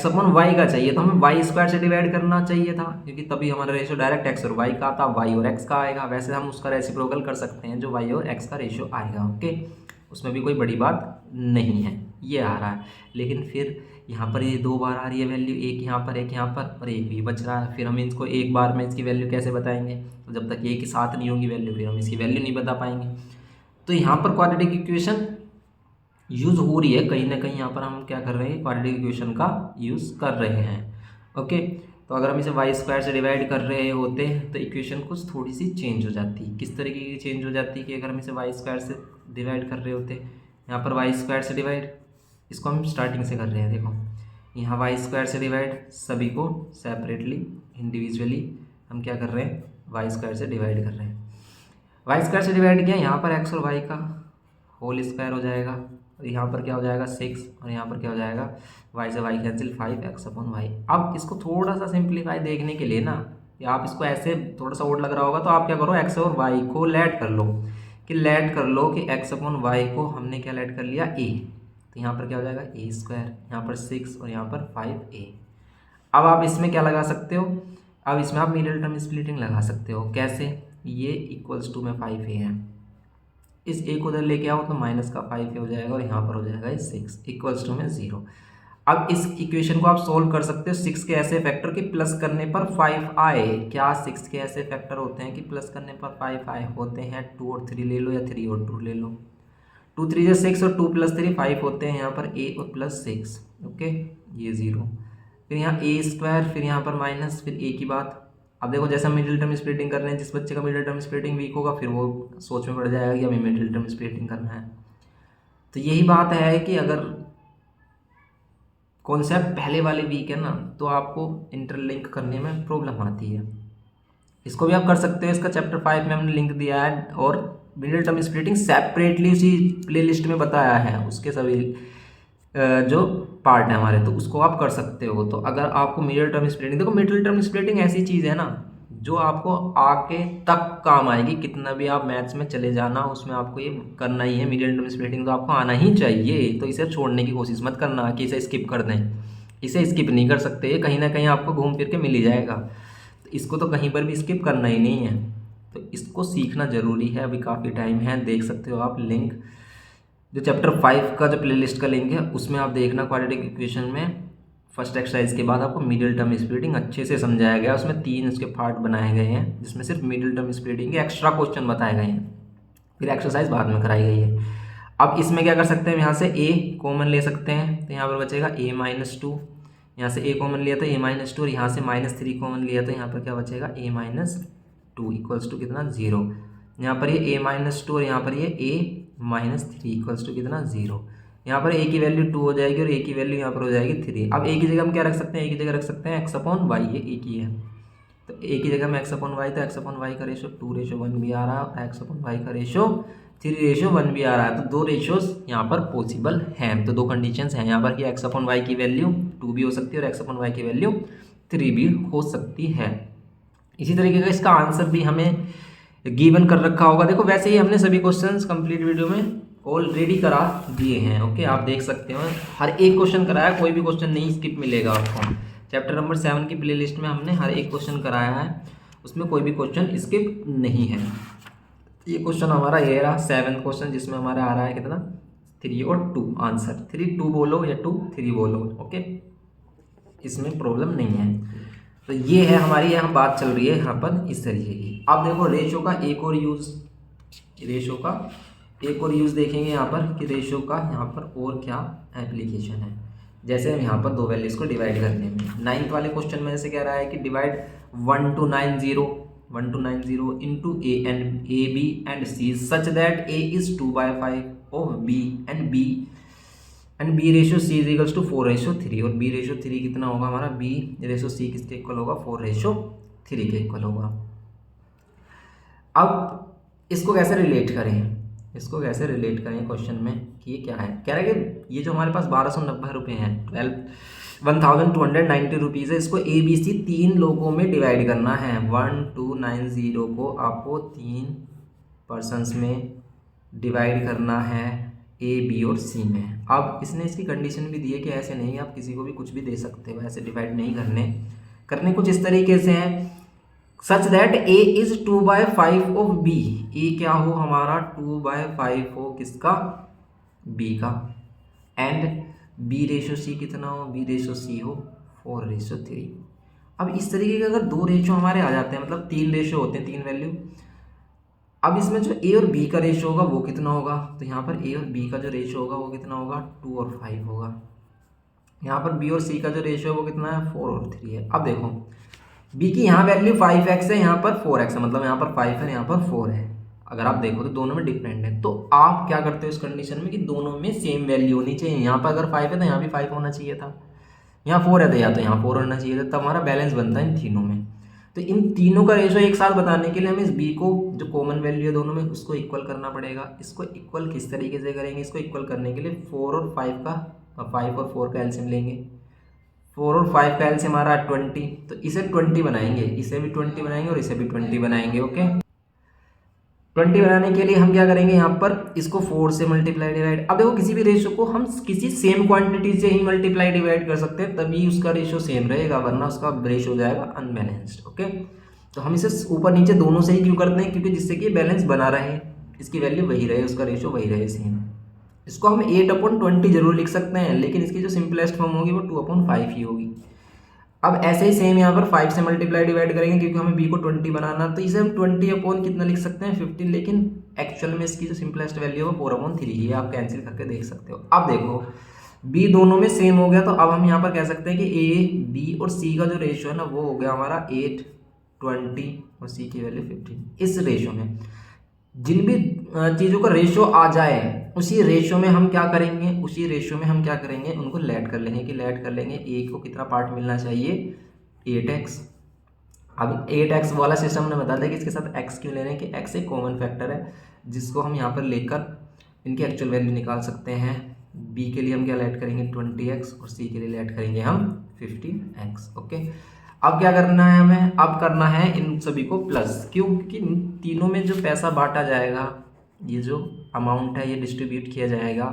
S1: अपॉन वाई का चाहिए, तो हमें वाई स्क्वायर से डिवाइड करना चाहिए था, क्योंकि तभी हमारा रेशो डायरेक्ट एक्स और वाई का आता, वाई और एक्स का आएगा। वैसे हम उसका रेसिप्रोकल कर सकते हैं जो वाई और एक्स का रेशो आएगा। ओके, उसमें भी कोई बड़ी बात नहीं है, ये आ रहा है। लेकिन फिर यहाँ पर ये 2 बार आ रही है वैल्यू, एक यहाँ पर एक यहाँ पर और एक भी बच रहा है। फिर हम इसको एक बार में इसकी वैल्यू कैसे बताएंगे, तो जब तक एक ही साथ नहीं होगी वैल्यू फिर हम इसकी वैल्यू नहीं बता पाएंगे। तो यहाँ पर क्वाड्रेटिक इक्वेशन यूज़ हो रही है कहीं ना कहीं, यहाँ पर हम क्या कर रहे हैं, क्वाड्रेटिक इक्वेशन का यूज़ कर रहे हैं। ओके, तो अगर हम इसे वाई स्क्वायर से डिवाइड कर रहे होते तो इक्वेशन कुछ थोड़ी सी चेंज हो जाती। किस तरीके की चेंज हो जाती कि अगर हम इसे वाई स्क्वायर से डिवाइड कर रहे होते, यहाँ पर वाई स्क्वायर से डिवाइड, इसको हम स्टार्टिंग से कर रहे हैं, देखो यहाँ वाई स्क्वायर से डिवाइड, सभी को सेपरेटली इंडिविजुअली हम क्या कर रहे हैं, वाई स्क्वायर से डिवाइड कर रहे हैं। वाई स्क्वायर से डिवाइड किया, यहाँ पर एक्स और वाई का होल स्क्वायर हो जाएगा और यहाँ पर क्या हो जाएगा 6 और यहाँ पर क्या हो जाएगा, वाई से Y cancel 5 X upon Y. अब इसको थोड़ा सा सिंप्लीफाई देखने के लिए ना, या आप इसको ऐसे थोड़ा सा ओड लग रहा होगा तो आप क्या करो, एक्स और वाई को लेट कर लो, कि एक्स अपॉन वाई को हमने क्या लेट कर लिया, ए। तो यहाँ पर क्या हो जाएगा ए स्क्वायर, यहाँ पर 6 और यहाँ पर 5a। अब आप इसमें क्या लगा सकते हो, अब इसमें आप मिडिल टर्म स्प्लिटिंग लगा सकते हो। कैसे, ये इक्वल्स टू में 5a है, इस a को उधर लेके आओ तो माइनस का 5a हो जाएगा और यहाँ पर हो जाएगा 6 इक्वल्स टू में 0। अब इस इक्वेशन को आप सोल्व कर सकते हो 6 के ऐसे फैक्टर कि प्लस करने पर 5 आए। क्या 6 के ऐसे फैक्टर होते हैं कि प्लस करने पर 5 आए होते हैं? 2 और 3 ले लो या 3 और 2 ले लो। 2 3 6 और 2 + 3 5 होते हैं यहाँ पर a और +6। ओके, ये 0, फिर यहाँ a स्क्वायर, फिर यहाँ पर माइनस, फिर a की बात। अब देखो जैसे हम मिडिल टर्म स्प्लिटिंग कर रहे हैं, जिस बच्चे का मिडिल टर्म स्प्लिटिंग वीक होगा फिर वो सोच में पड़ जाएगा कि हमें मिडिल टर्म स्प्लिटिंग करना है। तो यही बात है कि अगर कॉन्सेप्ट पहले वाले वीक है ना तो आपको इंटरलिंक करने में प्रॉब्लम आती है। इसको भी आप कर सकते हो, इसका चैप्टर 5 में हमने लिंक दिया है और मिडिल टर्म स्प्लिटिंग सेपरेटली उसी प्लेलिस्ट में बताया है, उसके सभी जो पार्ट है हमारे, तो उसको आप कर सकते हो। तो अगर आपको मिडिल टर्म स्प्लिटिंग, देखो मिडिल टर्म स्प्लिटिंग ऐसी चीज़ है ना जो आपको आगे तक काम आएगी, कितना भी आप मैथ्स में चले जाना उसमें आपको ये करना ही है। मिडिल टर्म स्प्लिटिंग तो आपको आना ही चाहिए, तो इसे छोड़ने की कोशिश मत करना कि इसे स्किप कर दें, इसे स्किप नहीं कर सकते, ये कहीं ना कहीं आपको घूम फिर के मिल ही जाएगा। तो इसको तो कहीं पर भी स्किप करना ही नहीं है, तो इसको सीखना ज़रूरी है। अभी काफ़ी टाइम है, देख सकते हो आप लिंक, जो चैप्टर 5 का जो प्लेलिस्ट का लिंक है उसमें आप देखना। क्वाड्रेटिक इक्वेशन में फर्स्ट एक्सरसाइज के बाद आपको मिडिल टर्म स्प्लिटिंग अच्छे से समझाया गया, उसमें 3 उसके पार्ट बनाए गए हैं जिसमें सिर्फ मिडिल टर्म स्प्लिटिंग के एक्स्ट्रा क्वेश्चन बताए गए हैं, फिर एक्सरसाइज बाद में कराई गई है। अब इसमें क्या कर सकते हैं, यहाँ से a कॉमन ले सकते हैं, तो यहाँ पर बचेगा a-2, यहाँ से a कॉमन लिया तो a-2 और यहाँ से -3 कॉमन लिया तो यहाँ पर क्या बचेगा a-2 इक्वल्स टू कितना 0। यहाँ पर ये a-2 और यहाँ पर ये a-3 इक्वल्स टू कितना 0। यहाँ पर a की वैल्यू 2 हो जाएगी और a की वैल्यू यहाँ पर हो जाएगी 3। अब a की जगह हम क्या रख सकते हैं, a की जगह रख सकते हैं x अपॉन वाई, ये a की है तो a की जगह में x अपॉन वाई, तो x अपॉन वाई का रेशो 2:1 भी आ रहा है और x अपॉन वाई का रेशो 3:1 भी आ रहा है। तो 2 रेशोज यहाँ पर पॉसिबल हैं, तो 2 कंडीशंस हैं यहाँ पर कि x अपॉन वाई की वैल्यू 2 भी हो सकती है और x अपॉन वाई की वैल्यू 3 भी हो सकती है। इसी तरीके का इसका आंसर भी हमें गिवन कर रखा होगा। देखो वैसे ही हमने सभी क्वेश्चंस कंप्लीट वीडियो में ऑलरेडी करा दिए हैं। ओके, आप देख सकते हो हर एक क्वेश्चन कराया, कोई भी क्वेश्चन नहीं स्किप मिलेगा आपको। चैप्टर नंबर 7 की प्लेलिस्ट में हमने हर एक क्वेश्चन कराया है, उसमें कोई भी क्वेश्चन स्किप नहीं है। ये क्वेश्चन हमारा ये रहा 7 क्वेश्चन, जिसमें हमारा आ रहा है कितना 3 और 2 आंसर। 3 2 बोलो या 2 3 बोलो, ओके, इसमें प्रॉब्लम नहीं है। तो ये है हमारी यहाँ बात चल रही है यहाँ पर इस तरीके की। अब देखो रेशो का एक और यूज़ देखेंगे यहाँ पर कि रेशो का यहाँ पर और क्या एप्लीकेशन है। जैसे हम यहाँ पर 2 वैल्यूज को डिवाइड करने में 9th वाले क्वेश्चन में जैसे कह रहा है कि divide 1 to 90 into a b and c such that a is 2/5 of b and b ratio c is equals to 4:3 और b रेशो 3 कितना होगा हमारा, b रेशो c किसके इक्वल होगा 4:3 के इक्वल होगा। अब इसको कैसे रिलेट करें क्वेश्चन में कि ये क्या है। कह रहा है कि ये जो हमारे पास 1290 रुपये हैं 1290 रुपीज़ है, इसको ए बी सी 3 लोगों में डिवाइड करना है। 1290 को आपको 3 पर्सन्स में डिवाइड करना है ए, बी और सी में। अब इसने इसकी कंडीशन भी दी है कि ऐसे नहीं, आप किसी को भी कुछ भी दे सकते हो, ऐसे डिवाइड नहीं करने कुछ इस तरीके से हैं, such that A is 2/5 of B. A क्या हो हमारा 2/5 हो किसका, बी का। एंड बी रेशो सी कितना हो, बी रेशो सी हो 4:3। अब इस तरीके के अगर दो रेशो हमारे आ जाते हैं, मतलब 3 रेशो होते हैं, 3 वैल्यू। अब इसमें जो ए और बी का रेशो होगा वो कितना होगा, तो यहाँ पर ए और बी का जो रेशो होगा वो कितना होगा, 2 और 5 होगा। यहाँ पर बी और सी का जो रेशो है वो कितना है, 4 और 3 है। अब देखो बी की यहाँ वैल्यू 5x है, यहाँ पर 4x है, मतलब यहाँ पर 5 है, यहाँ पर 4 है। अगर आप देखो तो दोनों में डिफरेंट है, तो आप क्या करते हो इस कंडीशन में कि दोनों में सेम वैल्यू होनी चाहिए। यहाँ पर अगर 5 है तो यहाँ भी 5 होना चाहिए था, यहाँ 4 है तो या तो यहाँ 4 होना चाहिए था, तब हमारा बैलेंस बनता है इन तीनों में। तो इन तीनों का रेशो एक साथ बताने के लिए हमें इस बी को, जो कॉमन वैल्यू है दोनों में, उसको इक्वल करना पड़ेगा। इसको इक्वल किस तरीके से करेंगे, इसको इक्वल करने के लिए 4 और 4 का एलसीएम लेंगे। 4 और 5 का एलसीएम हमारा 20, तो इसे 20 बनाएंगे, इसे भी 20 बनाएंगे और इसे भी 20 बनाएंगे। ओके, 20 बनाने के लिए हम क्या करेंगे, यहाँ पर इसको 4 से मल्टीप्लाई डिवाइड। अब देखो किसी भी रेशो को हम किसी सेम क्वांटिटी से ही मल्टीप्लाई डिवाइड कर सकते हैं, तभी उसका रेशो सेम रहेगा, वरना उसका रेशो हो जाएगा अनबैलेंस्ड। ओके, तो हम इसे ऊपर नीचे दोनों से ही क्यों करते हैं, क्योंकि जिससे कि बैलेंस बना रहे, इसकी वैल्यू वही रहे, उसका रेशो वही रहे सेम। इसको हम 8/20 जरूर लिख सकते हैं, लेकिन इसकी जो सिंपलेस्ट फॉर्म होगी वो 2/5 ही होगी। अब ऐसे ही सेम यहाँ पर 5 से मल्टीप्लाई डिवाइड करेंगे, क्योंकि हमें b को 20 बनाना, तो इसे हम 20 कितना लिख सकते हैं, 15। लेकिन एक्चुअल में इसकी जो सिंपलेस्ट वैल्यू है वो 4/3 ही है, आप कैंसिल करके देख सकते हो। अब देखो b दोनों में सेम हो गया, तो अब हम यहाँ पर कह सकते हैं कि a, b और c का जो रेशियो है ना वो हो गया हमारा 8, 20 और c की वैल्यू 15। इस रेशियो में जिन भी चीज़ों का रेशियो आ जाए, उसी रेशियो में हम क्या करेंगे, उनको लेट कर लेंगे, a को कितना पार्ट मिलना चाहिए, 8x। अब 8x वाला सिस्टम ने बता दिया कि इसके साथ x क्यों ले रहे हैं, कि x एक कॉमन फैक्टर है जिसको हम यहाँ पर लेकर इनकी एक्चुअल वैल्यू निकाल सकते हैं। b के लिए हम क्या लेट करेंगे, 20x, और c के लिए लेट करेंगे हम 15x। ओके, अब क्या करना है हमें, अब करना है इन सभी को प्लस, क्योंकि तीनों में जो पैसा बांटा जाएगा, ये जो अमाउंट है ये डिस्ट्रीब्यूट किया जाएगा,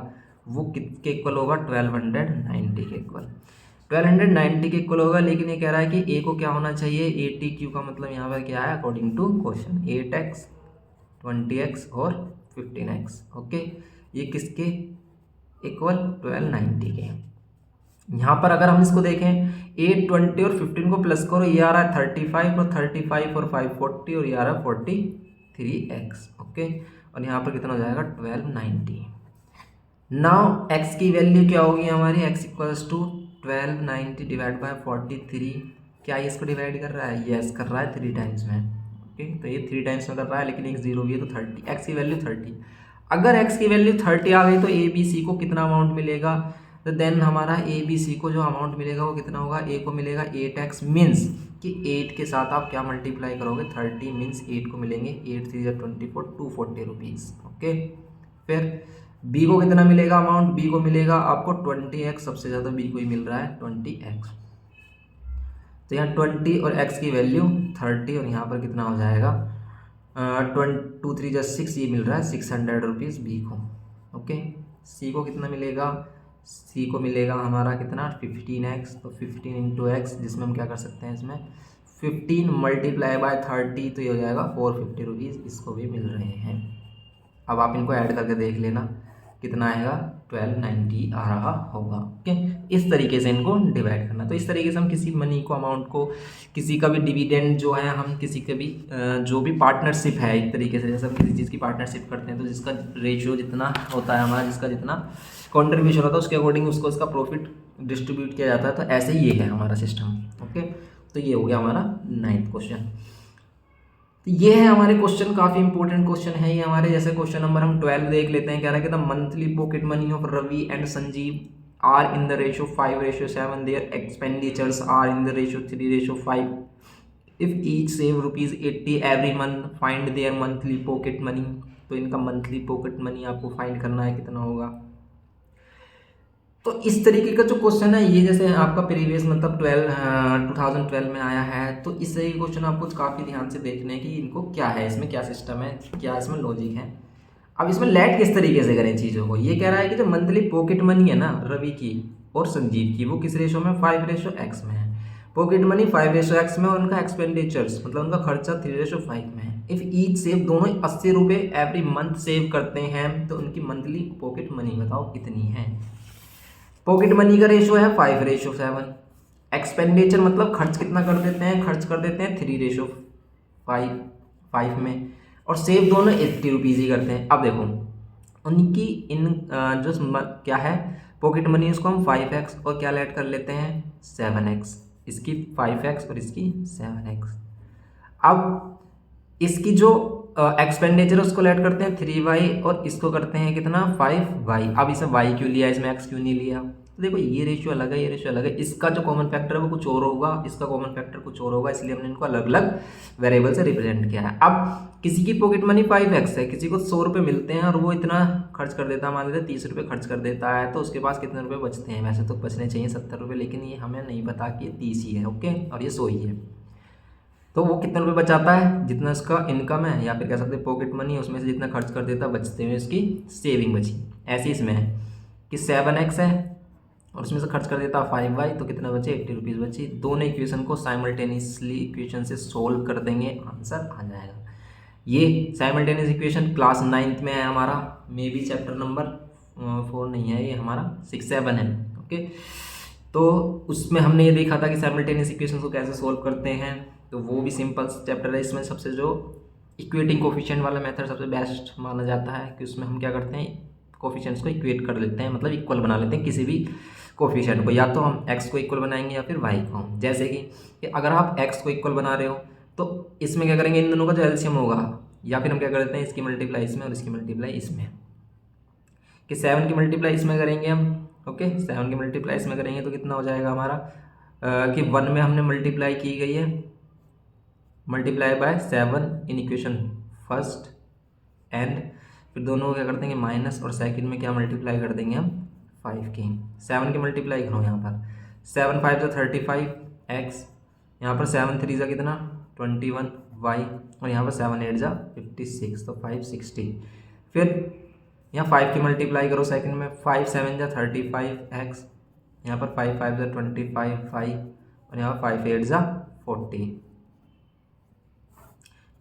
S1: वो किसके इक्वल होगा, 1290 के इक्वल, 1290 के इक्वल होगा। लेकिन ये कह रहा है कि a को क्या होना चाहिए, 80q का मतलब यहाँ पर क्या है, according to question 8x, 20x और 15x। ओके, ये किसके इक्वल, 1290 के। यहाँ पर अगर हम इसको देखें 8, 20 और 15 को प्लस करो, ये आ रहा है 35, और 35 और 5 40, और ये आ रहा है 43x। ओके, और यहाँ पर कितना हो जाएगा, 1290। नाउ x की वैल्यू क्या होगी हमारी, x equals to 1290 divide by 43। क्या ये इसको डिवाइड कर रहा है, यस कर रहा है 3 टाइम्स में। ओके, तो ये 3 टाइम्स में कर रहा है, लेकिन एक 0 भी है, तो 30, x की वैल्यू 30। अगर x की वैल्यू 30 आ गई तो a b c को कितना अमाउंट मिलेगा, तो देन हमारा ए बी सी को जो अमाउंट मिलेगा वो कितना होगा, ए को मिलेगा 8x, मीन्स कि 8 के साथ आप क्या मल्टीप्लाई करोगे, 30 मीन्स 8 को मिलेंगे 8 3 24, 240 रुपीज़। ओके, फिर बी को कितना मिलेगा अमाउंट, बी को मिलेगा आपको 20x, सबसे ज़्यादा बी को ही मिल रहा है 20x। तो यहाँ 20 और x की वैल्यू 30, और यहाँ पर कितना हो जाएगा 2 3 6, ये मिल रहा है 600 रुपीज़ बी को। ओके, सी को कितना मिलेगा, सी को मिलेगा हमारा कितना 15x, तो 15 इंटू एक्स, जिसमें हम क्या कर सकते हैं, इसमें 15 मल्टीप्लाई बाय 30, तो ये हो जाएगा 450 रुपीज़, इसको भी मिल रहे हैं। अब आप इनको ऐड करके देख लेना कितना आएगा, 1290 आ रहा होगा। ओके, इस तरीके से इनको डिवाइड करना। तो इस तरीके से हम किसी मनी को, अमाउंट को, किसी का भी डिविडेंड जो है, हम किसी का भी जो भी पार्टनरशिप है, एक तरीके से जैसे हम किसी चीज़ की पार्टनरशिप करते हैं, तो जिसका रेशियो जितना होता है हमारा, जिसका जितना कॉन्ट्रीब्यूशन होता है उसके अकॉर्डिंग उसको उसका प्रॉफिट डिस्ट्रीब्यूट किया जाता है। तो ऐसे ही ये है हमारा सिस्टम। ओके, तो ये हो गया हमारा 9th क्वेश्चन। तो ये है हमारे क्वेश्चन, काफ़ी इंपॉर्टेंट क्वेश्चन है ये हमारे। जैसे क्वेश्चन नंबर हम 12 देख लेते हैं। कह रहा है कि the monthly pocket money of Ravi and Sanjeev are in the ratio 5:7, their expenditures are in the ratio 3:5। If each save ₹80 every month, find their monthly pocket money. तो इनका मंथली पॉकेट मनी आपको फाइंड करना है, कितना होगा। तो इस तरीके का जो क्वेश्चन है ये जैसे आपका प्रीवियस मतलब 2012 में आया है, तो इस तरीके क्वेश्चन आपको काफ़ी ध्यान से देखने कि इनको क्या है, इसमें क्या सिस्टम है, क्या इसमें लॉजिक है। अब इसमें लेट किस तरीके से करें चीज़ों को, ये कह रहा है कि जो मंथली पॉकेट मनी है ना रवि की और संजीव की, वो किस रेशो में 5:x में है। पॉकेट मनी 5:x में और उनका एक्सपेंडिचर्स मतलब उनका खर्चा 3:5 में है। इफ़ ईच सेव, दोनों 80 रुपये एवरी मंथ सेव करते हैं, तो उनकी मंथली पॉकेट मनी बताओ कितनी है। पॉकेट मनी का रेशो है 5:7। एक्सपेंडिचर मतलब खर्च कितना कर देते हैं, खर्च कर देते हैं 3:5 में, और सेव दोनों 80 रुपीज़ ही करते हैं। अब देखो उनकी इन जो क्या है पॉकेट मनी, उसको हम 5x और क्या ऐड कर लेते हैं 7x, इसकी 5x और इसकी 7x। अब इसकी जो एक्सपेंडिचर उसको ऐड करते हैं 3y और इसको करते हैं कितना 5y। अब इसमें y क्यों लिया, इसमें x क्यों नहीं लिया, तो देखो ये रेशियो अलग है, ये रेशियो अलग है, इसका जो कॉमन फैक्टर है वो कुछ और होगा, इसका कॉमन फैक्टर कुछ और होगा, इसलिए हमने इनको अलग अलग वेरिएबल से रिप्रेजेंट किया है। अब किसी की पॉकेट मनी 5x है, किसी को 100 रुपये मिलते हैं और वो इतना खर्च कर देता है, मान लेते 30 रुपये खर्च कर देता है, तो उसके पास कितने रुपये बचते हैं, वैसे तो बचने चाहिए 70 रुपये, लेकिन ये हमें नहीं पता कि 30 ही है, ओके, और ये 100 ही है। तो वो कितने रुपये बचाता है, जितना इसका इनकम है या फिर कह सकते हैं पॉकेट मनी, उसमें से जितना खर्च कर देता है बचते हुए इसकी सेविंग बची। ऐसे इसमें है कि 7x है और उसमें से खर्च कर देता है 5y, तो कितना बचे 80 रुपीज़ बची। दोनों इक्वेशन को साइमल्टेनियसली इक्वेशन से सोल्व कर देंगे, आंसर आ जाएगा। ये साइमल्टेनियस इक्वेशन क्लास 9th में है हमारा, मे बी चैप्टर नंबर 4 नहीं है, ये हमारा 6-7 है, ओके। तो उसमें हमने ये देखा था कि साइमल्टेनियस इक्वेशन को कैसे सोल्व करते हैं, तो वो भी सिंपल चैप्टर है। इसमें सबसे जो इक्वेटिंग कोफिशिएंट वाला मेथड सबसे बेस्ट माना जाता है कि उसमें हम क्या करते हैं कोफिशिएंट्स को इक्वेट कर लेते हैं, मतलब इक्वल बना लेते हैं किसी भी कोफिशिएंट को, या तो हम x को इक्वल बनाएंगे या फिर y को। जैसे कि अगर आप x को इक्वल बना रहे हो तो इसमें क्या करेंगे, इन दोनों का जो एलसीएम होगा, या फिर हम क्या करते हैं इसकी मल्टीप्लाई इसमें और इसकी मल्टीप्लाई इसमें, कि 7 की मल्टीप्लाई इसमें करेंगे हम, ओके, 7 की मल्टीप्लाई इसमें करेंगे तो कितना हो जाएगा हमारा कि 1 में हमने मल्टीप्लाई की गई है, multiply by 7 in equation first, and फिर दोनों को क्या कर देंगे माइनस, और सेकंड में क्या मल्टीप्लाई कर देंगे हम 5 की। 7 की मल्टीप्लाई करो यहाँ पर, 7 5 जो 35x, यहाँ पर 7 3 जा कितना 21y, और यहाँ पर 7 8 जा 56, तो 560। फिर यहाँ 5 की मल्टीप्लाई करो सेकंड में, 5 7 जा 35x, यहाँ पर 5 5 जा 25y, और यहाँ 5 8 जा 40।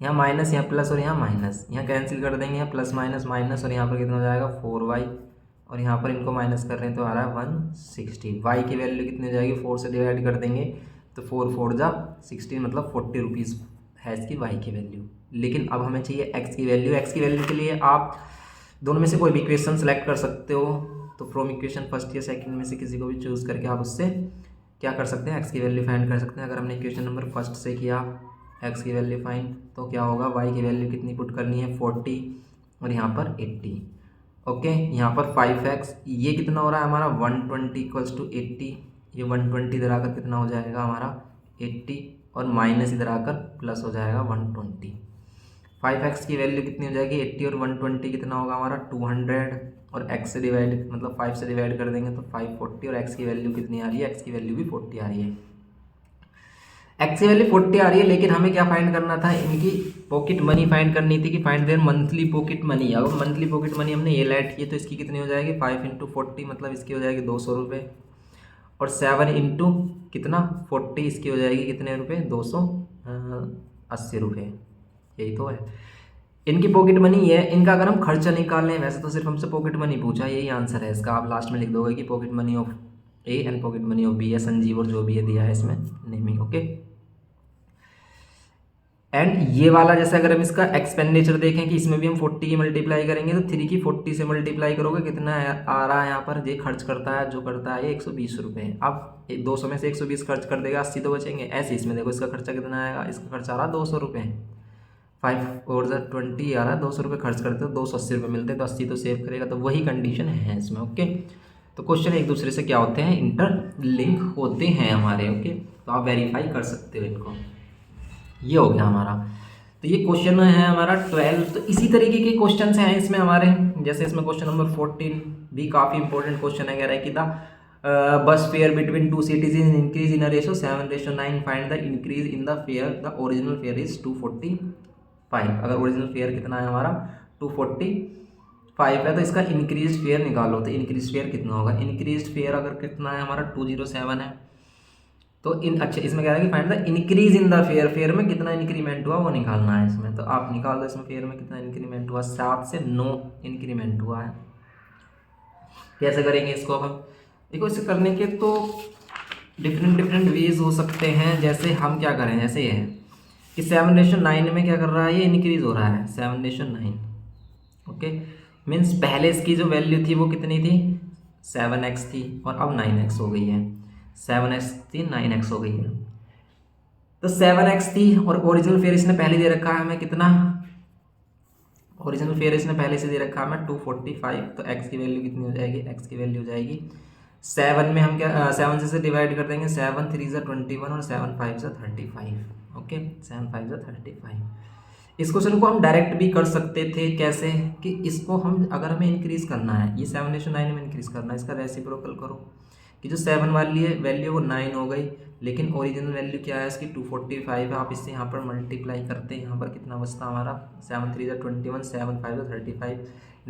S1: यहाँ माइनस, यहाँ प्लस और यहाँ माइनस, यहाँ कैंसिल कर देंगे, यहाँ प्लस माइनस माइनस, और यहाँ पर कितना हो जाएगा 4y, और यहाँ पर इनको माइनस कर रहे हैं तो आ रहा है 160। y की वैल्यू कितनी हो जाएगी, 4 से डिवाइड कर देंगे तो 4 4 जा 16, मतलब 40 रुपीज़ है इसकी y की वैल्यू। लेकिन अब हमें चाहिए x की वैल्यू। x की वैल्यू के लिए आप दोनों में से कोई भी इक्वेशन सेलेक्ट कर सकते हो, तो फ्रॉम इक्वेशन फर्स्ट या सेकंड में से किसी को भी चूज़ करके आप उससे क्या कर सकते हैं, x की वैल्यू फाइंड कर सकते हैं। अगर हमने इक्वेशन नंबर फर्स्ट से किया x की वैल्यू फाइंड, तो क्या होगा y की वैल्यू कितनी पुट करनी है 40, और यहाँ पर 80, ओके। यहाँ पर 5x, ये कितना हो रहा है हमारा 120 इक्वल्स टू 80, ये 120 इधर आकर कितना हो जाएगा हमारा 80, और माइनस इधर आकर प्लस हो जाएगा 120। 5x की वैल्यू कितनी हो जाएगी 80, और 120 कितना होगा हमारा 200, और x से डिवाइड मतलब 5 से डिवाइड कर देंगे तो 540, और x की वैल्यू कितनी आ रही है, x की वैल्यू भी 40 आ रही है। x की वैल्यू 40 आ रही है, लेकिन हमें क्या फाइंड करना था, इनकी पॉकेट मनी फाइंड करनी थी, कि find their monthly pocket money. अब मंथली पॉकेट मनी हमने ये लेट की, तो इसकी कितनी हो जाएगी 5 × 40, मतलब इसकी हो जाएगी 200 रुपये, और 7 × कितना 40, इसकी हो जाएगी कितने रुपये 280 रुपये, यही तो है इनकी पॉकेट मनी है। इनका अगर हम खर्चा निकालें, वैसे तो सिर्फ हमसे पॉकेट मनी पूछा, यही आंसर है इसका। आप लास्ट में लिख दोगे कि pocket money of A and pocket money of B है, संजीव और जो भी है दिया है इसमें नेमिंग, ओके। एंड ये वाला जैसे अगर हम इसका एक्सपेंडिचर देखें कि इसमें भी हम 40 की मल्टीप्लाई करेंगे, तो 3 की 40 से मल्टीप्लाई करोगे कितना आ रहा है यहाँ पर, ये खर्च करता है जो करता है ये 120 रुपये। अब 200 में से 120 खर्च कर देगा, 80 तो बचेंगे। ऐसे इसमें देखो इसका खर्चा कितना आएगा, इसका खर्चा आ रहा है 200 रुपये, 5 और 20 आ रहा है, 200 रुपये खर्च करते हो 280 रुपये मिलते हैं, तो 80 तो सेव करेगा, तो वही कंडीशन है इसमें, ओके। तो क्वेश्चन एक दूसरे से क्या होते हैं, इंटरलिंक होते हैं हमारे, ओके। तो आप वेरीफाई कर सकते हो इनको। ये हो गया हमारा, तो ये क्वेश्चन है हमारा 12। तो इसी तरीके के क्वेश्चन हैं इसमें हमारे, जैसे इसमें क्वेश्चन नंबर 14 भी काफ़ी इंपॉर्टेंट क्वेश्चन है, कह रहा है कि the bus fair between two cities in increase in a ratio 7:9, find the increase in the fair, the original fair is 245। अगर ओरिजिनल फेयर कितना है हमारा 245 है तो इसका इंक्रीज फेयर निकालो, तो इंक्रीज फेयर कितना होगा, इंक्रीज फेयर अगर कितना है हमारा 207 है तो अच्छा इसमें क्या है कि find the increase in the fair, fair में कितना इंक्रीमेंट हुआ वो निकालना है इसमें। तो आप निकाल दो इसमें फेयर में कितना इंक्रीमेंट हुआ, 7 से 9 इंक्रीमेंट हुआ है। कैसे करेंगे इसको अब हम, देखो इसे करने के तो डिफरेंट वेज हो सकते हैं। जैसे हम क्या करें, जैसे ये है कि 7:9 में क्या कर रहा है, ये इंक्रीज हो रहा है 7:9। ओके, मीन्स पहले इसकी जो वैल्यू थी वो कितनी थी 7x थी और अब 9x हो गई है, 7x थी 9x हो गई है। तो 7x थी और ओरिजिनल फेयर इसने पहले दे रखा है हमें कितना, ओरिजिनल फेयर इसने पहले से दे रखा है हमें 245। तो x की वैल्यू कितनी हो जाएगी, x की वैल्यू हो जाएगी 7 में हम क्या 7 से डिवाइड कर देंगे, 7 3 ज़ा 21 और 7 5 ज़ा 35। ओके, 7 5 ज़ा 35। इस क्वेश्चन को हम डायरेक्ट भी कर सकते थे, कैसे कि इसको हम अगर हमें इंक्रीज करना है, ये 7:9 में इंक्रीज करना है, इसका रेसिप्रोकल करो कि जो 7 वाली है वैल्यू वो 9 हो गई, लेकिन ओरिजिनल वैल्यू क्या है इसकी 245 है। आप इससे यहाँ पर मल्टीप्लाई करते हैं, यहाँ पर कितना बचता हमारा 7 3 ज़ा 21, 7 5 ज़ा 35,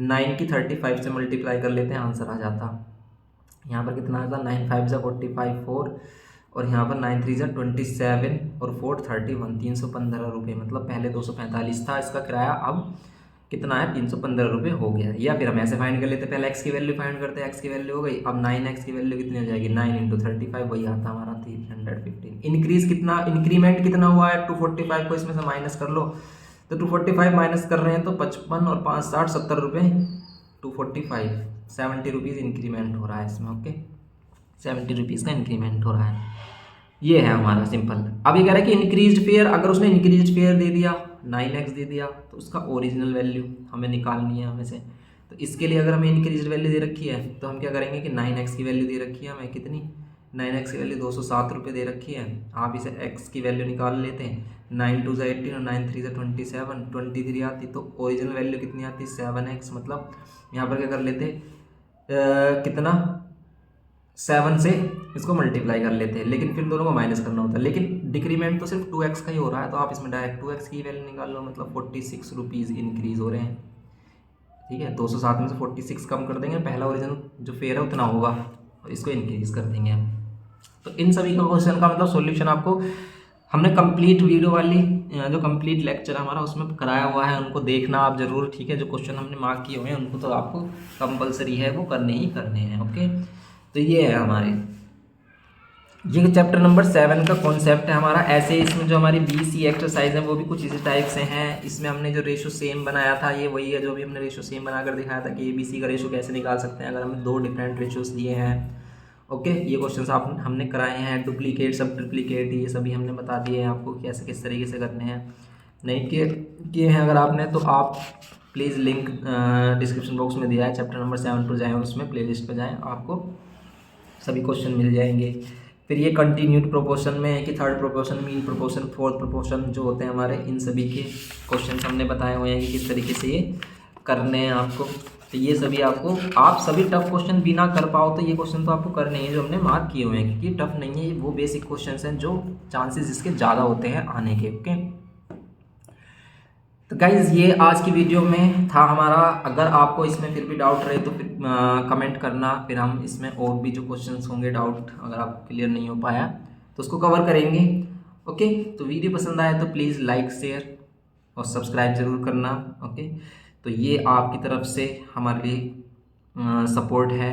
S1: 9 की 35 से मल्टीप्लाई कर लेते हैं, आंसर आ जाता। यहाँ पर कितना आता 9 5 ज़ा 45 4 और यहाँ पर 9 3 ज़ा 27 और 4 31, 315 रुपये। मतलब पहले 245 था इसका किराया, अब कितना है 315 रुपये हो गया। या फिर हम ऐसे फाइंड कर लेते, पहले x की वैल्यू फाइंड करते हैं, x की वैल्यू हो गई, अब 9x की वैल्यू कितनी हो जाएगी 9 × 35, वही आता हमारा 315। इंक्रीज कितना, इंक्रीमेंट कितना हुआ है 245 को इसमें से माइनस कर लो, तो 245 माइनस कर रहे हैं तो 55 और 5 60 70 रुपये, 245 70 रुपीज़ इंक्रीमेंट हो रहा है इसमें। ओके, 70 रुपीज़ का इंक्रीमेंट हो रहा है, ये है हमारा सिंपल। अब ये कह रहा है कि इंक्रीज्ड फेयर, अगर उसने इंक्रीज्ड फेयर दे दिया 9x दे दिया तो उसका ओरिजिनल वैल्यू हमें निकालनी है हमें से। तो इसके लिए अगर हमें इंक्रीज्ड वैल्यू दे रखी है तो हम क्या करेंगे कि 9x की वैल्यू दे रखी है हमें कितनी, 9x की वैल्यू 207 रुपये दे रखी है। आप इसे x की वैल्यू निकाल लेते हैं, 9 2 ज़ा 18 और 9 3 ज़ा 27, 23 आती तो ओरिजिनल वैल्यू कितनी आती 7x। मतलब यहाँ पर क्या कर लेते कितना 7 से इसको मल्टीप्लाई कर लेते हैं, लेकिन फिर दोनों को माइनस करना होता है, लेकिन डिक्रीमेंट तो सिर्फ 2x का ही हो रहा है, तो आप इसमें डायरेक्ट 2x की वैल्यू निकाल लो, मतलब 46 रुपीज़ इंक्रीज़ हो रहे हैं। ठीक है, 207 में से 46 कम कर देंगे, पहला ओरिजिनल जो फेयर है उतना होगा और इसको इंक्रीज़ कर देंगे हम। तो इन सभी का क्वेश्चन का मतलब सॉल्यूशन आपको हमने कंप्लीट वीडियो वाली जो कंप्लीट लेक्चर हमारा उसमें कराया हुआ है, उनको देखना आप ज़रूर। ठीक है, जो क्वेश्चन हमने मार्क किए हुए हैं उनको तो आपको कंपलसरी है वो करने ही करने हैं। ओके, तो ये है हमारे ये चैप्टर नंबर 7 का कॉन्सेप्ट है हमारा। ऐसे इसमें जो हमारी BC एक्सरसाइज है वो भी कुछ इसी टाइप से हैं। इसमें हमने जो रेशो सेम बनाया था ये वही है जो भी हमने रेशो सेम बनाकर दिखाया था कि ABC का रेशो कैसे निकाल सकते हैं अगर हमें 2 डिफरेंट रेशोस दिए हैं। ओके, ये क्वेश्चंस आप हमने कराए हैं, डुप्लीकेट सब डुप्लीकेट ये सभी हमने बता दिए हैं आपको कैसे किस तरीके से करने हैं। नहीं किए हैं अगर आपने तो आप प्लीज़ लिंक डिस्क्रिप्शन बॉक्स में दिया है, चैप्टर नंबर 7 पर जाएँ और उसमें प्लेलिस्ट पर जाएँ, आपको सभी क्वेश्चन मिल जाएंगे। फिर ये कंटिन्यूड प्रोपोर्शन में है कि third proportion, mean proportion, fourth proportion जो होते हैं हमारे, इन सभी के क्वेश्चन हमने बताए हुए हैं कि किस तरीके से ये करने हैं आपको। तो ये सभी आपको, आप सभी टफ क्वेश्चन भी ना कर पाओ तो ये क्वेश्चन तो आपको करने हैं जो हमने मार्क किए हुए हैं, क्योंकि टफ नहीं है, ये वो बेसिक क्वेश्चन हैं जो चांसेस इसके ज़्यादा होते हैं आने के। ओके, तो गाइज़ ये आज की वीडियो में था हमारा। अगर आपको इसमें फिर भी डाउट रहे तो फिर कमेंट करना, फिर हम इसमें और भी जो क्वेश्चंस होंगे डाउट अगर आपको क्लियर नहीं हो पाया तो उसको कवर करेंगे। ओके, तो वीडियो पसंद आए तो प्लीज़ लाइक शेयर और सब्सक्राइब ज़रूर करना। ओके, तो ये आपकी तरफ से हमारे लिए सपोर्ट है।